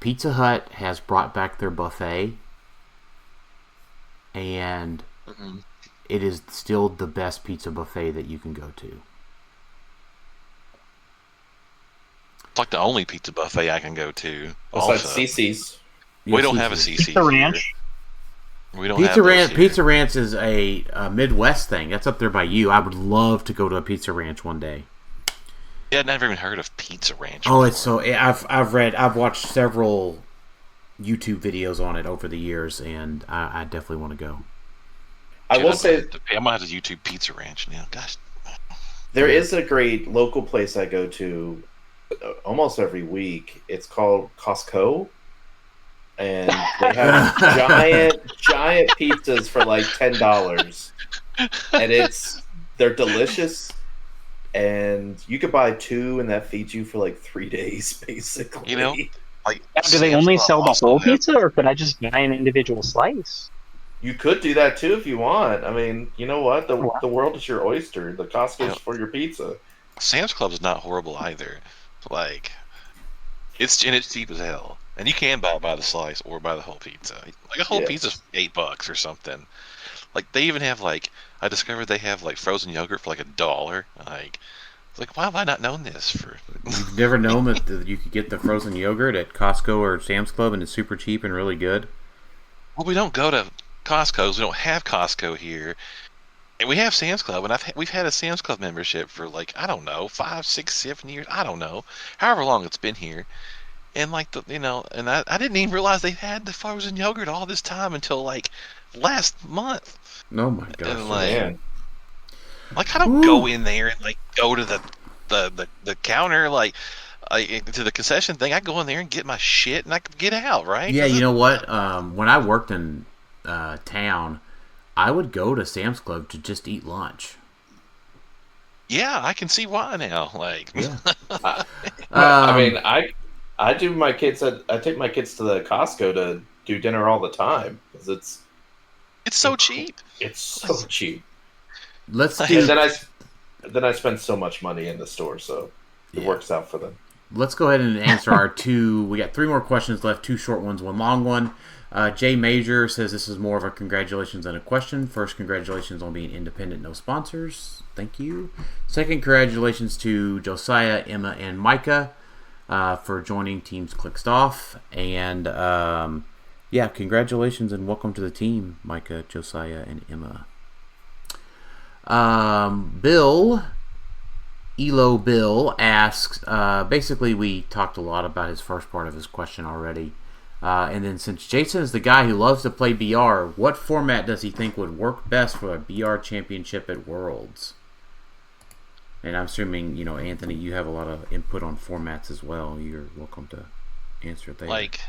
Pizza Hut has brought back their buffet, and it is still the best pizza buffet that you can go to. It's like the only pizza buffet I can go to. It's like CC's. We don't have a CC. Pizza Ranch. We don't Pizza have Ranch. those here. Pizza Ranch is a Midwest thing. That's up there by you. I would love to go to a Pizza Ranch one day. Yeah, I've never even heard of Pizza Ranch. Oh, it's so. I've watched several YouTube videos on it over the years, and I definitely want to go. I will say, I'm gonna have to YouTube Pizza Ranch now. Gosh, there is a great local place I go to almost every week. It's called Costco, and they have giant pizzas for like $10, and they're delicious. And you could buy 2, and that feeds you for like 3 days, basically. like Do they only sell the whole pizza, or could I just buy an individual slice? You could do that too if you want. I mean, you know what? The world is your oyster. The Costco's for your pizza. Sam's Club is not horrible either. Like, it's cheap as hell. And you can buy it by the slice or by the whole pizza. Like a whole pizza's $8 or something. Like they even have like I discovered they have like frozen yogurt for like $1. Like it's like why have I not known this for? You've never known that you could get the frozen yogurt at Costco or Sam's Club and it's super cheap and really good? Well, we don't go to Costco's. We don't have Costco here. And we have Sam's Club, and we've had a Sam's Club membership for like, I don't know, 5, 6, 7 years. I don't know. However long it's been here. And like and I didn't even realize they had the frozen yogurt all this time until like last month. Oh my gosh. And Man. like I don't go in there and like go to the counter like to the concession thing. I go in there and get my shit and I can get out, right? Yeah, you know what? When I worked in town, I would go to Sam's Club to just eat lunch. Yeah, I can see why now. Like, Yeah. I mean, I do my kids. I take my kids to the Costco to do dinner all the time because it's so cheap. It's so cheap. Let's And do. then I spend so much money in the store, so it works out for them. Let's go ahead and answer our two. We got 3 more questions left. 2 short ones, 1 long one. Jay Major says this is more of a congratulations than a question. First, congratulations on being independent, no sponsors. Thank you. Second, congratulations to Josiah, Emma, and Micah for joining teams Clixed Off. And yeah, congratulations and welcome to the team, Micah, Josiah, and Emma. Bill asks, basically we talked a lot about his first part of his question already. And then since Jason is the guy who loves to play BR, what format does he think would work best for a BR championship at Worlds? And I'm assuming, Anthony, you have a lot of input on formats as well. You're welcome to answer there. Like,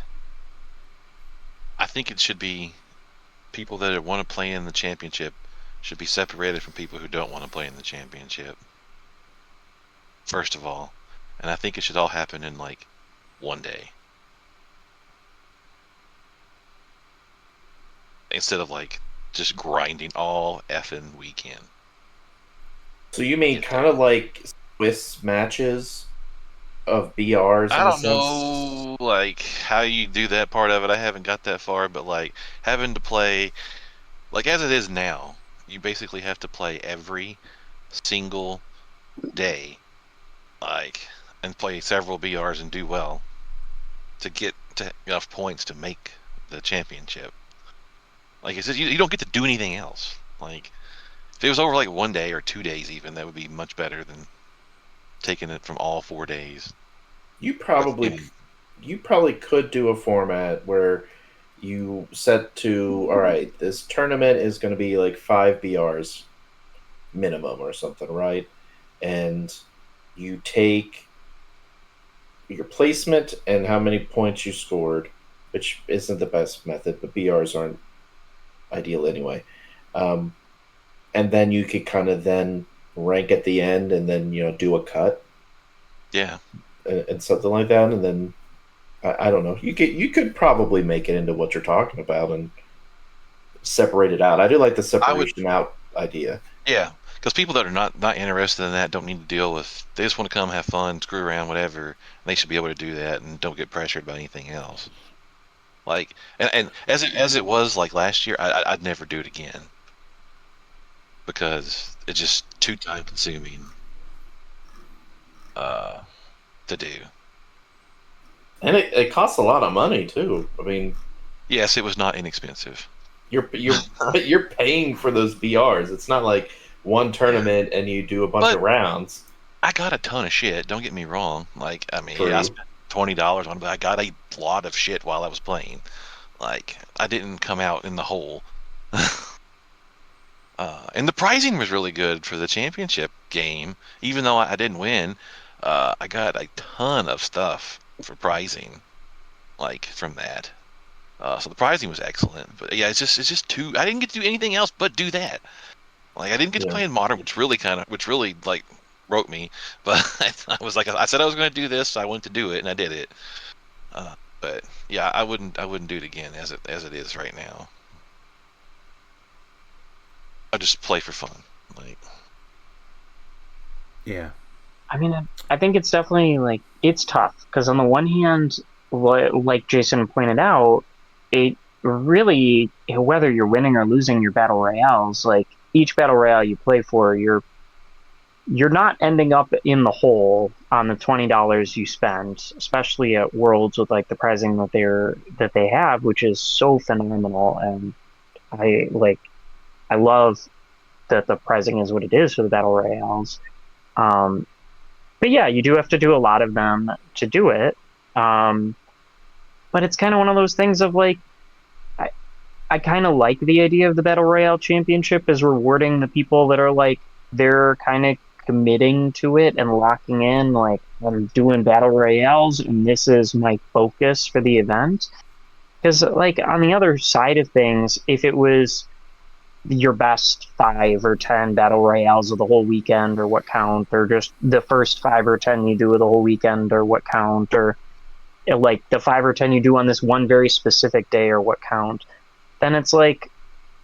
I think it should be people that want to play in the championship should be separated from people who don't want to play in the championship. First of all. And I think it should all happen in, like, one day. Instead of, like, just grinding all effing weekend. So you mean kind of like Swiss matches of BRs? I don't know, like, how you do that part of it. I haven't got that far, but, like, having to play, like, as it is now, you basically have to play every single day, like, and play several BRs and do well to get to enough points to make the championship. Like, it's just, you don't get to do anything else. Like, if it was over, like, 1 day or 2 days even, that would be much better than taking it from all 4 days. You probably could do a format where you set to, all right, this tournament is going to be like 5 BRs minimum or something, right? And you take your placement and how many points you scored, which isn't the best method, but BRs aren't ideal anyway. And then you could kind of then rank at the end and then, do a cut. Yeah. And something like that. And then, I don't know, you could probably make it into what you're talking about and separate it out. I do like the separation out idea. Yeah, because people that are not interested in that don't need to deal with, they just want to come have fun, screw around, whatever. And they should be able to do that and don't get pressured by anything else. Like, and as it was like last year, I'd never do it again. Because it's just too time consuming to do. And it costs a lot of money too. I mean, yes, it was not inexpensive. You're paying for those BRs. It's not like one tournament and you do a bunch of rounds. I got a ton of shit. Don't get me wrong. Like, I mean, True. I spent $20 on it, but I got a lot of shit while I was playing. Like, I didn't come out in the hole. And the pricing was really good for the championship game. Even though I didn't win, I got a ton of stuff for pricing, like, from that. So the pricing was excellent. But yeah, it's just too. I didn't get to do anything else but do that. Like, I didn't get to play in Modern, which really like broke me. But I was like, I said I was going to do this, so I went to do it, and I did it. But yeah, I wouldn't do it again as it is right now. I just play for fun, like. Yeah. I mean, I think it's definitely, like, it's tough because on the one hand, like Jason pointed out, it really, whether you're winning or losing your battle royales, like each battle royale you play for, you're not ending up in the hole on the $20 you spend, especially at Worlds with like the pricing that they have, which is so phenomenal. And I love that the pricing is what it is for the battle royales. But yeah, you do have to do a lot of them to do it. But it's kind of one of those things of like, I kind of like the idea of the Battle Royale Championship as rewarding the people that are like, they're kind of committing to it and locking in, like, I'm doing Battle Royales and this is my focus for the event. Because, like, on the other side of things, if it was your best 5 or 10 Battle Royales of the whole weekend or what count, or just the first 5 or 10 you do of the whole weekend or what count, or like the 5 or 10 you do on this one very specific day or what count, then it's like,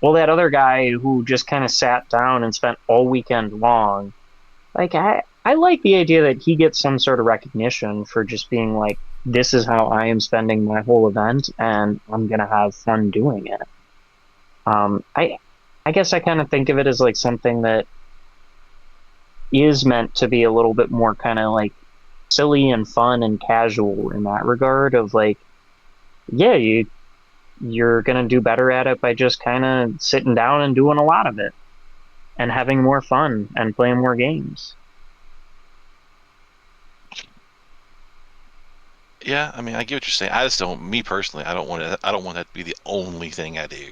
well, that other guy who just kind of sat down and spent all weekend long, like, I like the idea that he gets some sort of recognition for just being like, this is how I am spending my whole event and I'm going to have fun doing it. I guess I kind of think of it as like something that is meant to be a little bit more kind of like silly and fun and casual in that regard of like, yeah, you're going to do better at it by just kind of sitting down and doing a lot of it and having more fun and playing more games. Yeah, I mean, I get what you're saying. I just don't, me personally, I don't want that to be the only thing I do.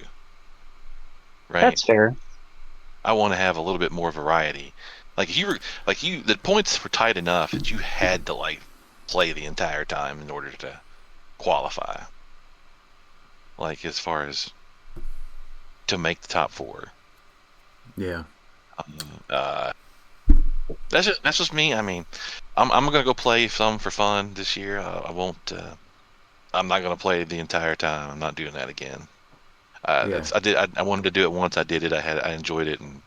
Right? That's fair. I want to have a little bit more variety. Like the points were tight enough that you had to like play the entire time in order to qualify. Like as far as to make the top 4. Yeah. That's just me. I mean, I'm gonna go play some for fun this year. I won't. I'm not gonna play the entire time. I'm not doing that again. Yeah. I wanted to do it once. I did it. I enjoyed it, and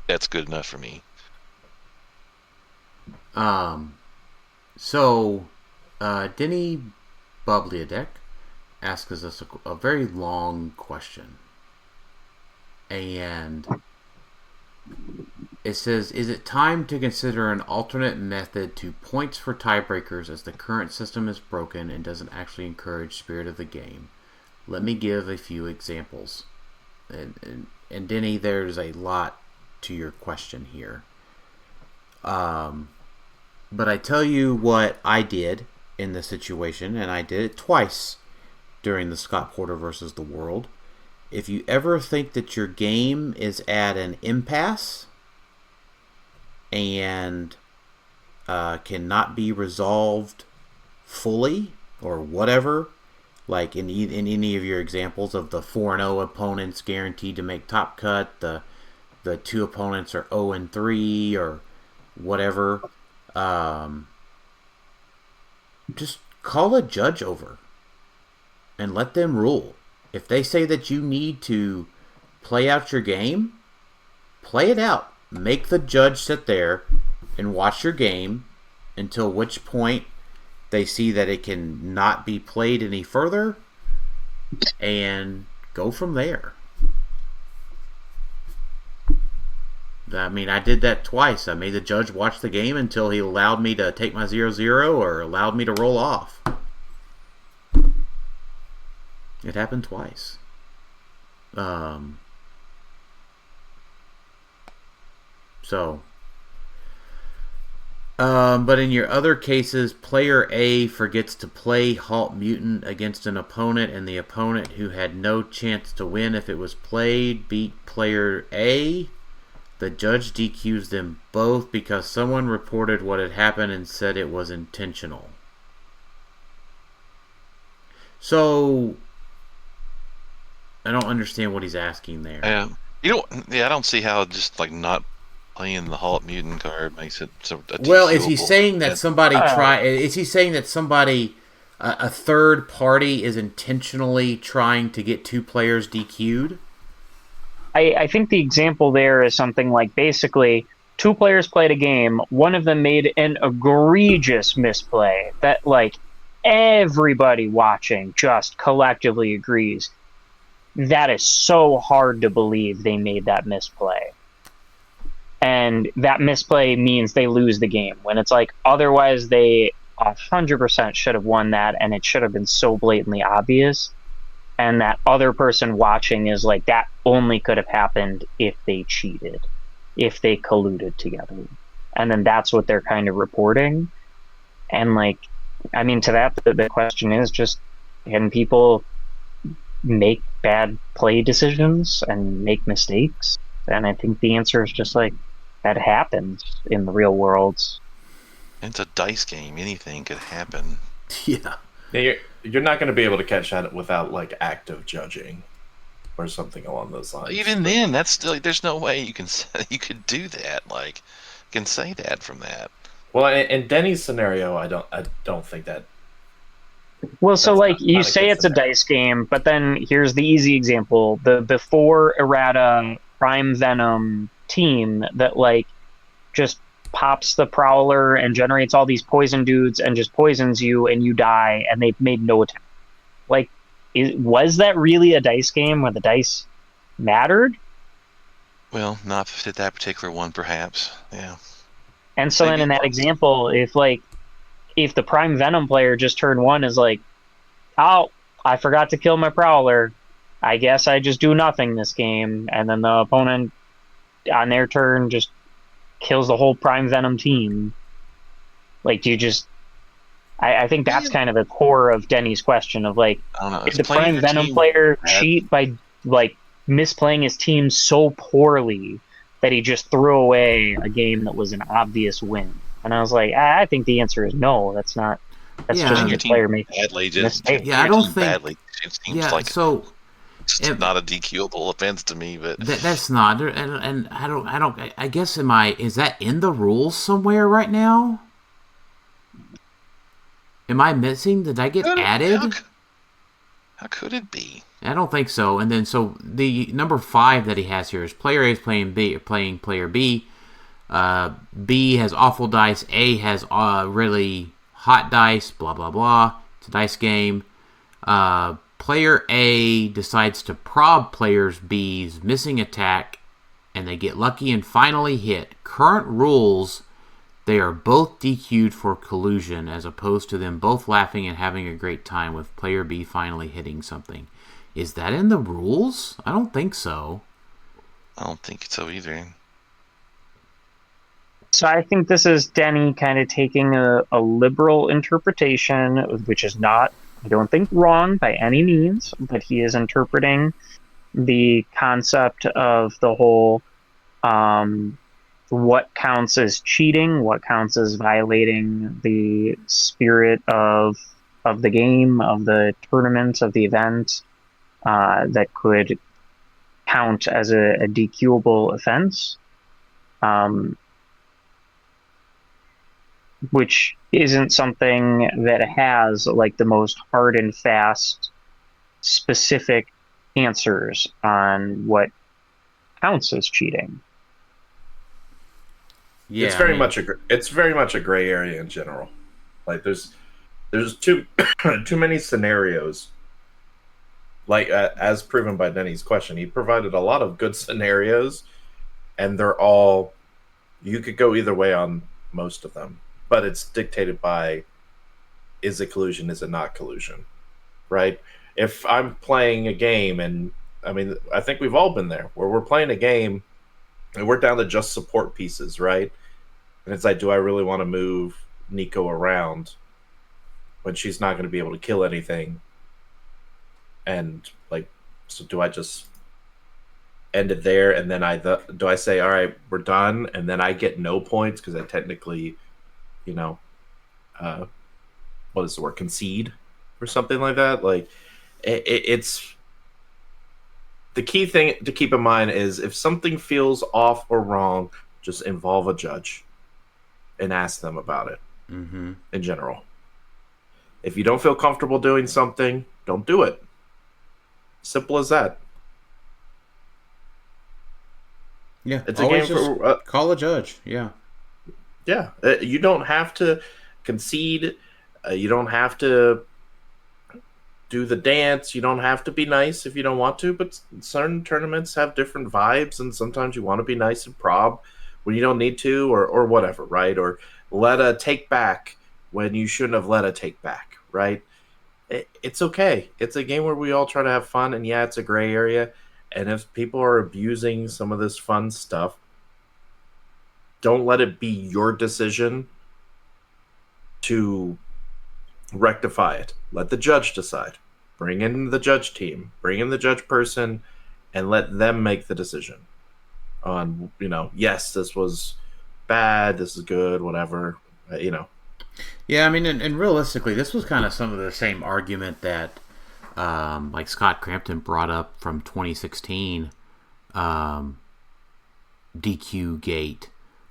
that's good enough for me. So, Denny Bubliadek asks us a very long question. And it says, is it time to consider an alternate method to points for tiebreakers as the current system is broken and doesn't actually encourage spirit of the game? Let me give a few examples. And Denny, there's a lot to your question here. But I tell you what I did in this situation, and I did it twice during the Scott Porter versus the World. If you ever think that your game is at an impasse and cannot be resolved fully or whatever, like in any of your examples of the 4-0 opponents guaranteed to make top cut, the 2 opponents are 0-3 or whatever, just call a judge over and let them rule. If they say that you need to play out your game, play it out. Make the judge sit there and watch your game until which point they see that it can not be played any further, and go from there. I mean, I did that twice. I made the judge watch the game until he allowed me to take my 0-0 or allowed me to roll off. It happened twice. But in your other cases, player A forgets to play Halt Mutant against an opponent, and the opponent who had no chance to win if it was played beat player A. The judge DQs them both because someone reported what had happened and said it was intentional. So, I don't understand what he's asking there. Yeah, I don't see how just like not playing the Halt Mutant card makes it so. Well, is he saying that somebody Is he saying that somebody, a third party, is intentionally trying to get 2 players DQ'd? I think the example there is something like basically 2 players played a game. One of them made an egregious misplay that like everybody watching just collectively agrees that is so hard to believe they made that misplay. And that misplay means they lose the game. When it's like, otherwise they 100% should have won that, and it should have been so blatantly obvious. And that other person watching is like, that only could have happened if they cheated, if they colluded together. And then that's what they're kind of reporting. And like, I mean, to that, the question is just, can people make bad play decisions and make mistakes? And I think the answer is just like, that happens in the real world. It's a dice game. Anything could happen. Yeah. You're not going to be able to catch that without like active judging or something along those lines. Even then, that's still, there's no way you could do that. Like, you can say that from that. Well, in Denny's scenario, I don't think that. Well, so like you say it's a dice game, but then here's the easy example: the before errata Prime Venom team that like just pops the Prowler and generates all these poison dudes and just poisons you and you die, and they've made no attempt. Like, was that really a dice game where the dice mattered? Well, not fit that particular one, perhaps. Yeah. And so then in that example, if the Prime Venom player just turn one is like, oh, I forgot to kill my Prowler, I guess I just do nothing this game, and then the opponent on their turn just kills the whole Prime Venom team. Like, do you just... I think that's kind of the core of Denny's question of like, did the Prime Venom player cheat by like misplaying his team so poorly that he just threw away a game that was an obvious win? And I was like, I think the answer is no. That's not. That's just the player making mistakes. Yeah, I don't think. Badly. It seems like so. It's not a DQable offense to me, but that's not. And I don't. I guess is that in the rules somewhere right now? Am I missing? Did I get added? How could it be? I don't think so. And then so the number 5 that he has here is player A is playing player B. B has awful dice. A has really hot dice. Blah blah blah. It's a dice game. Player A decides to prob players B's missing attack, and they get lucky and finally hit. Current rules, they are both DQ'd for collusion, as opposed to them both laughing and having a great time with player B finally hitting something. Is that in the rules? I don't think so. I don't think so either. So I think this is Denny kind of taking a liberal interpretation, which is not, I don't think, wrong by any means, but he is interpreting the concept of the whole what counts as cheating, what counts as violating the spirit of the game, of the tournament, of the event, that could count as a DQable offense, which isn't something that has like the most hard and fast specific answers on what counts as cheating. Yeah, it's very much a gray area in general. Like there's too many scenarios. Like as proven by Denny's question, he provided a lot of good scenarios, and they're all, you could go either way on most of them, but it's dictated by, is it collusion, is it not collusion, right? If I'm playing a game, and I mean, I think we've all been there, where we're playing a game and we're down to just support pieces, right? And it's like, do I really want to move Nico around when she's not going to be able to kill anything? And like, so do I just end it there, and then do I say, all right, we're done, and then I get no points because I technically, what is the word, concede or something like that? Like, it's the key thing to keep in mind is if something feels off or wrong, just involve a judge and ask them about it. Mm-hmm. In general, if you don't feel comfortable doing something, don't do it. Simple as that. Yeah, it's a game for call a judge. Yeah, you don't have to concede You don't have to do the dance. You don't have to be nice if you don't want to, but certain tournaments have different vibes, and sometimes you want to be nice and prob when you don't need to, or whatever, right? Or let a take back when you shouldn't have let a take back, right? It's okay. It's a game where we all try to have fun, and yeah, it's a gray area. And if people are abusing some of this fun stuff, don't let it be your decision to rectify it. Let the judge decide. Bring in the judge team. Bring in the judge person, and let them make the decision on, yes, this was bad, this is good, whatever, Yeah, I mean, and realistically, this was kind of some of the same argument that like Scott Crampton brought up from 2016 DQ Gate,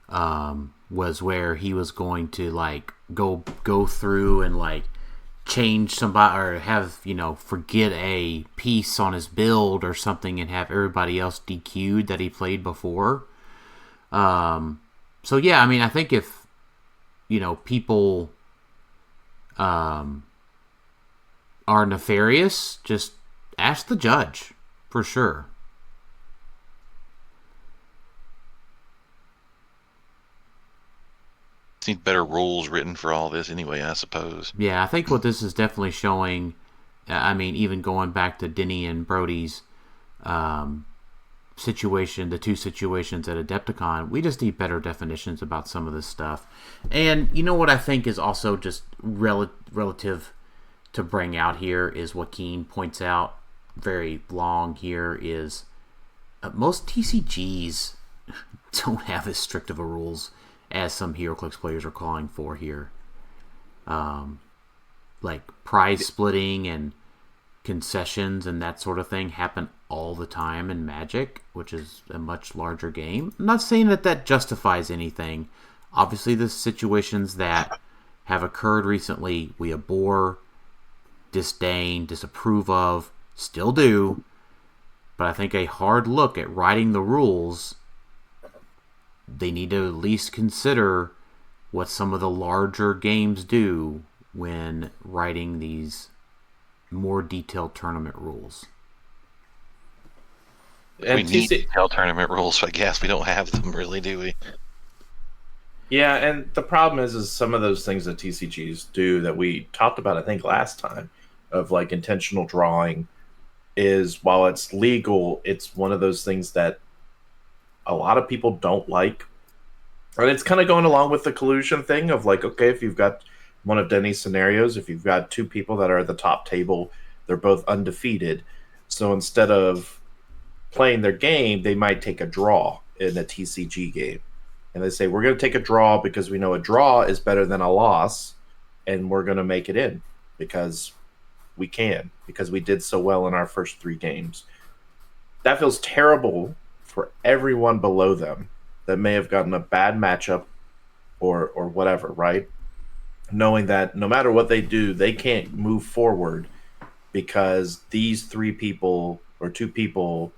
was where he was going to like go through and like change somebody or have forget a piece on his build or something and have everybody else DQ'd that he played before. So yeah, I mean, I think if people are nefarious, just ask the judge for sure. Need better rules written for all this anyway, I suppose. Yeah, I think what this is definitely showing, I mean, even going back to Denny and Brody's situation, the two situations at Adepticon, we just need better definitions about some of this stuff. And you know what I think is also just relative to bring out here is what Keen points out very long here is most TCGs don't have as strict of a rules as some Heroclix players are calling for here. Like prize splitting and concessions and that sort of thing happen all the time in Magic, which is a much larger game. I'm not saying that justifies anything. Obviously, the situations that have occurred recently, we abhor, disdain, disapprove of, still do. But I think a hard look at writing the rules, they need to at least consider what some of the larger games do when writing these more detailed tournament rules. And we need detailed tournament rules, I guess. We don't have them, really, do we? Yeah, and the problem is some of those things that TCGs do that we talked about, I think, last time, of like intentional drawing, is while it's legal, it's one of those things that a lot of people don't like. And it's kind of going along with the collusion thing of like, okay, if you've got one of Denny's scenarios, if you've got two people that are at the top table, they're both undefeated. So instead of playing their game, they might take a draw in a TCG game. And they say, we're going to take a draw because we know a draw is better than a loss, and we're going to make it in because we can, because we did so well in our first 3 games. That feels terrible for everyone below them that may have gotten a bad matchup or whatever, right? Knowing that no matter what they do, they can't move forward because these 3 people or 2 people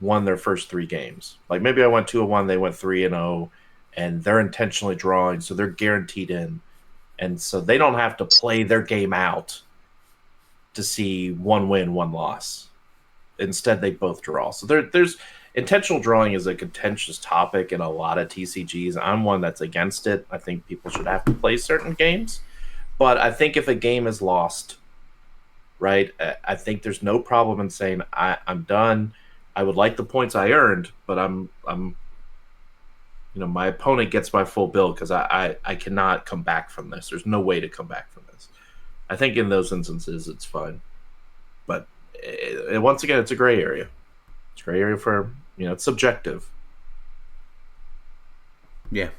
won their first 3 games. Like maybe I went 2-1, they went 3-0, and they're intentionally drawing, so they're guaranteed in. And so they don't have to play their game out to see 1 win, 1 loss. Instead, they both draw. So there's intentional drawing is a contentious topic in a lot of TCGs. I'm one that's against it. I think people should have to play certain games. But I think if a game is lost, right, I think there's no problem in saying, I'm done. I would like the points I earned, but I'm my opponent gets my full bill because I cannot come back from this. There's no way to come back from this. I think in those instances, it's fine. But once again, it's a gray area. It's a gray area for, it's subjective. Yeah.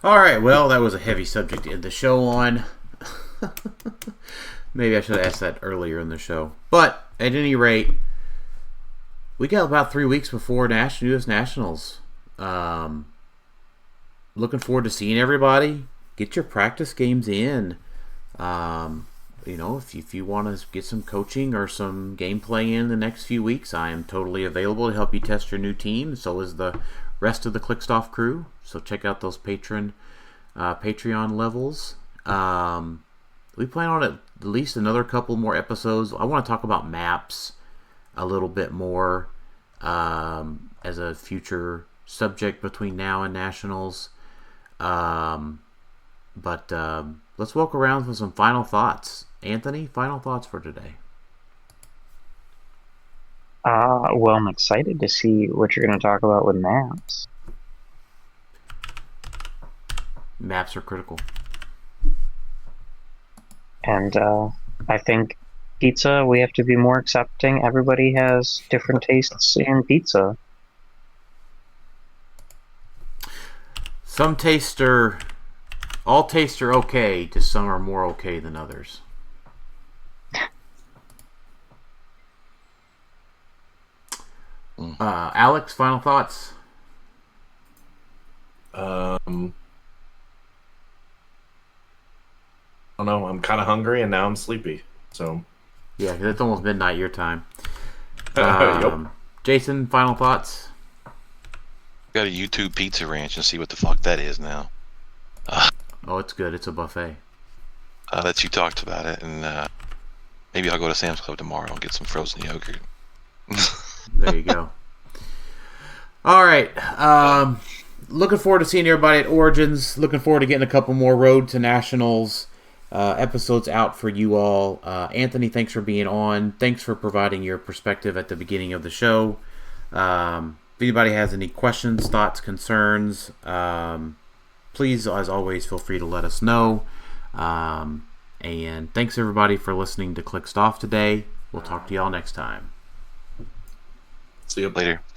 All right. Well, that was a heavy subject to end the show on. Maybe I should have asked that earlier in the show. But at any rate, we got about 3 weeks before U.S. Nationals. Looking forward to seeing everybody. Get your practice games in. If you want to get some coaching or some gameplay in the next few weeks, I am totally available to help you test your new team. So is the rest of the Clixed Off crew. So check out those Patreon levels. we plan on at least another couple more episodes. I want to talk about maps a little bit more as a future subject between now and nationals. But let's walk around with some final thoughts. Anthony, final thoughts for today. Well, I'm excited to see what you're going to talk about with maps. Maps are critical. And I think pizza, we have to be more accepting. Everybody has different tastes in pizza. All tastes are okay, just some are more okay than others. Alex, final thoughts? I don't know. I'm kind of hungry and now I'm sleepy. So Yeah, because it's almost midnight your time. Yep. Jason, final thoughts? Got a YouTube Pizza Ranch and see what the fuck that is now. Oh, it's good. It's a buffet. That you talked about it, and maybe I'll go to Sam's Club tomorrow and get some frozen yogurt. There you go. All right. Looking forward to seeing everybody at Origins. Looking forward to getting a couple more Road to Nationals episodes out for you all. Anthony, thanks for being on. Thanks for providing your perspective at the beginning of the show. If anybody has any questions, thoughts, concerns, please, as always, feel free to let us know. And thanks, everybody, for listening to Clixed Off today. We'll talk to y'all next time. See you Later.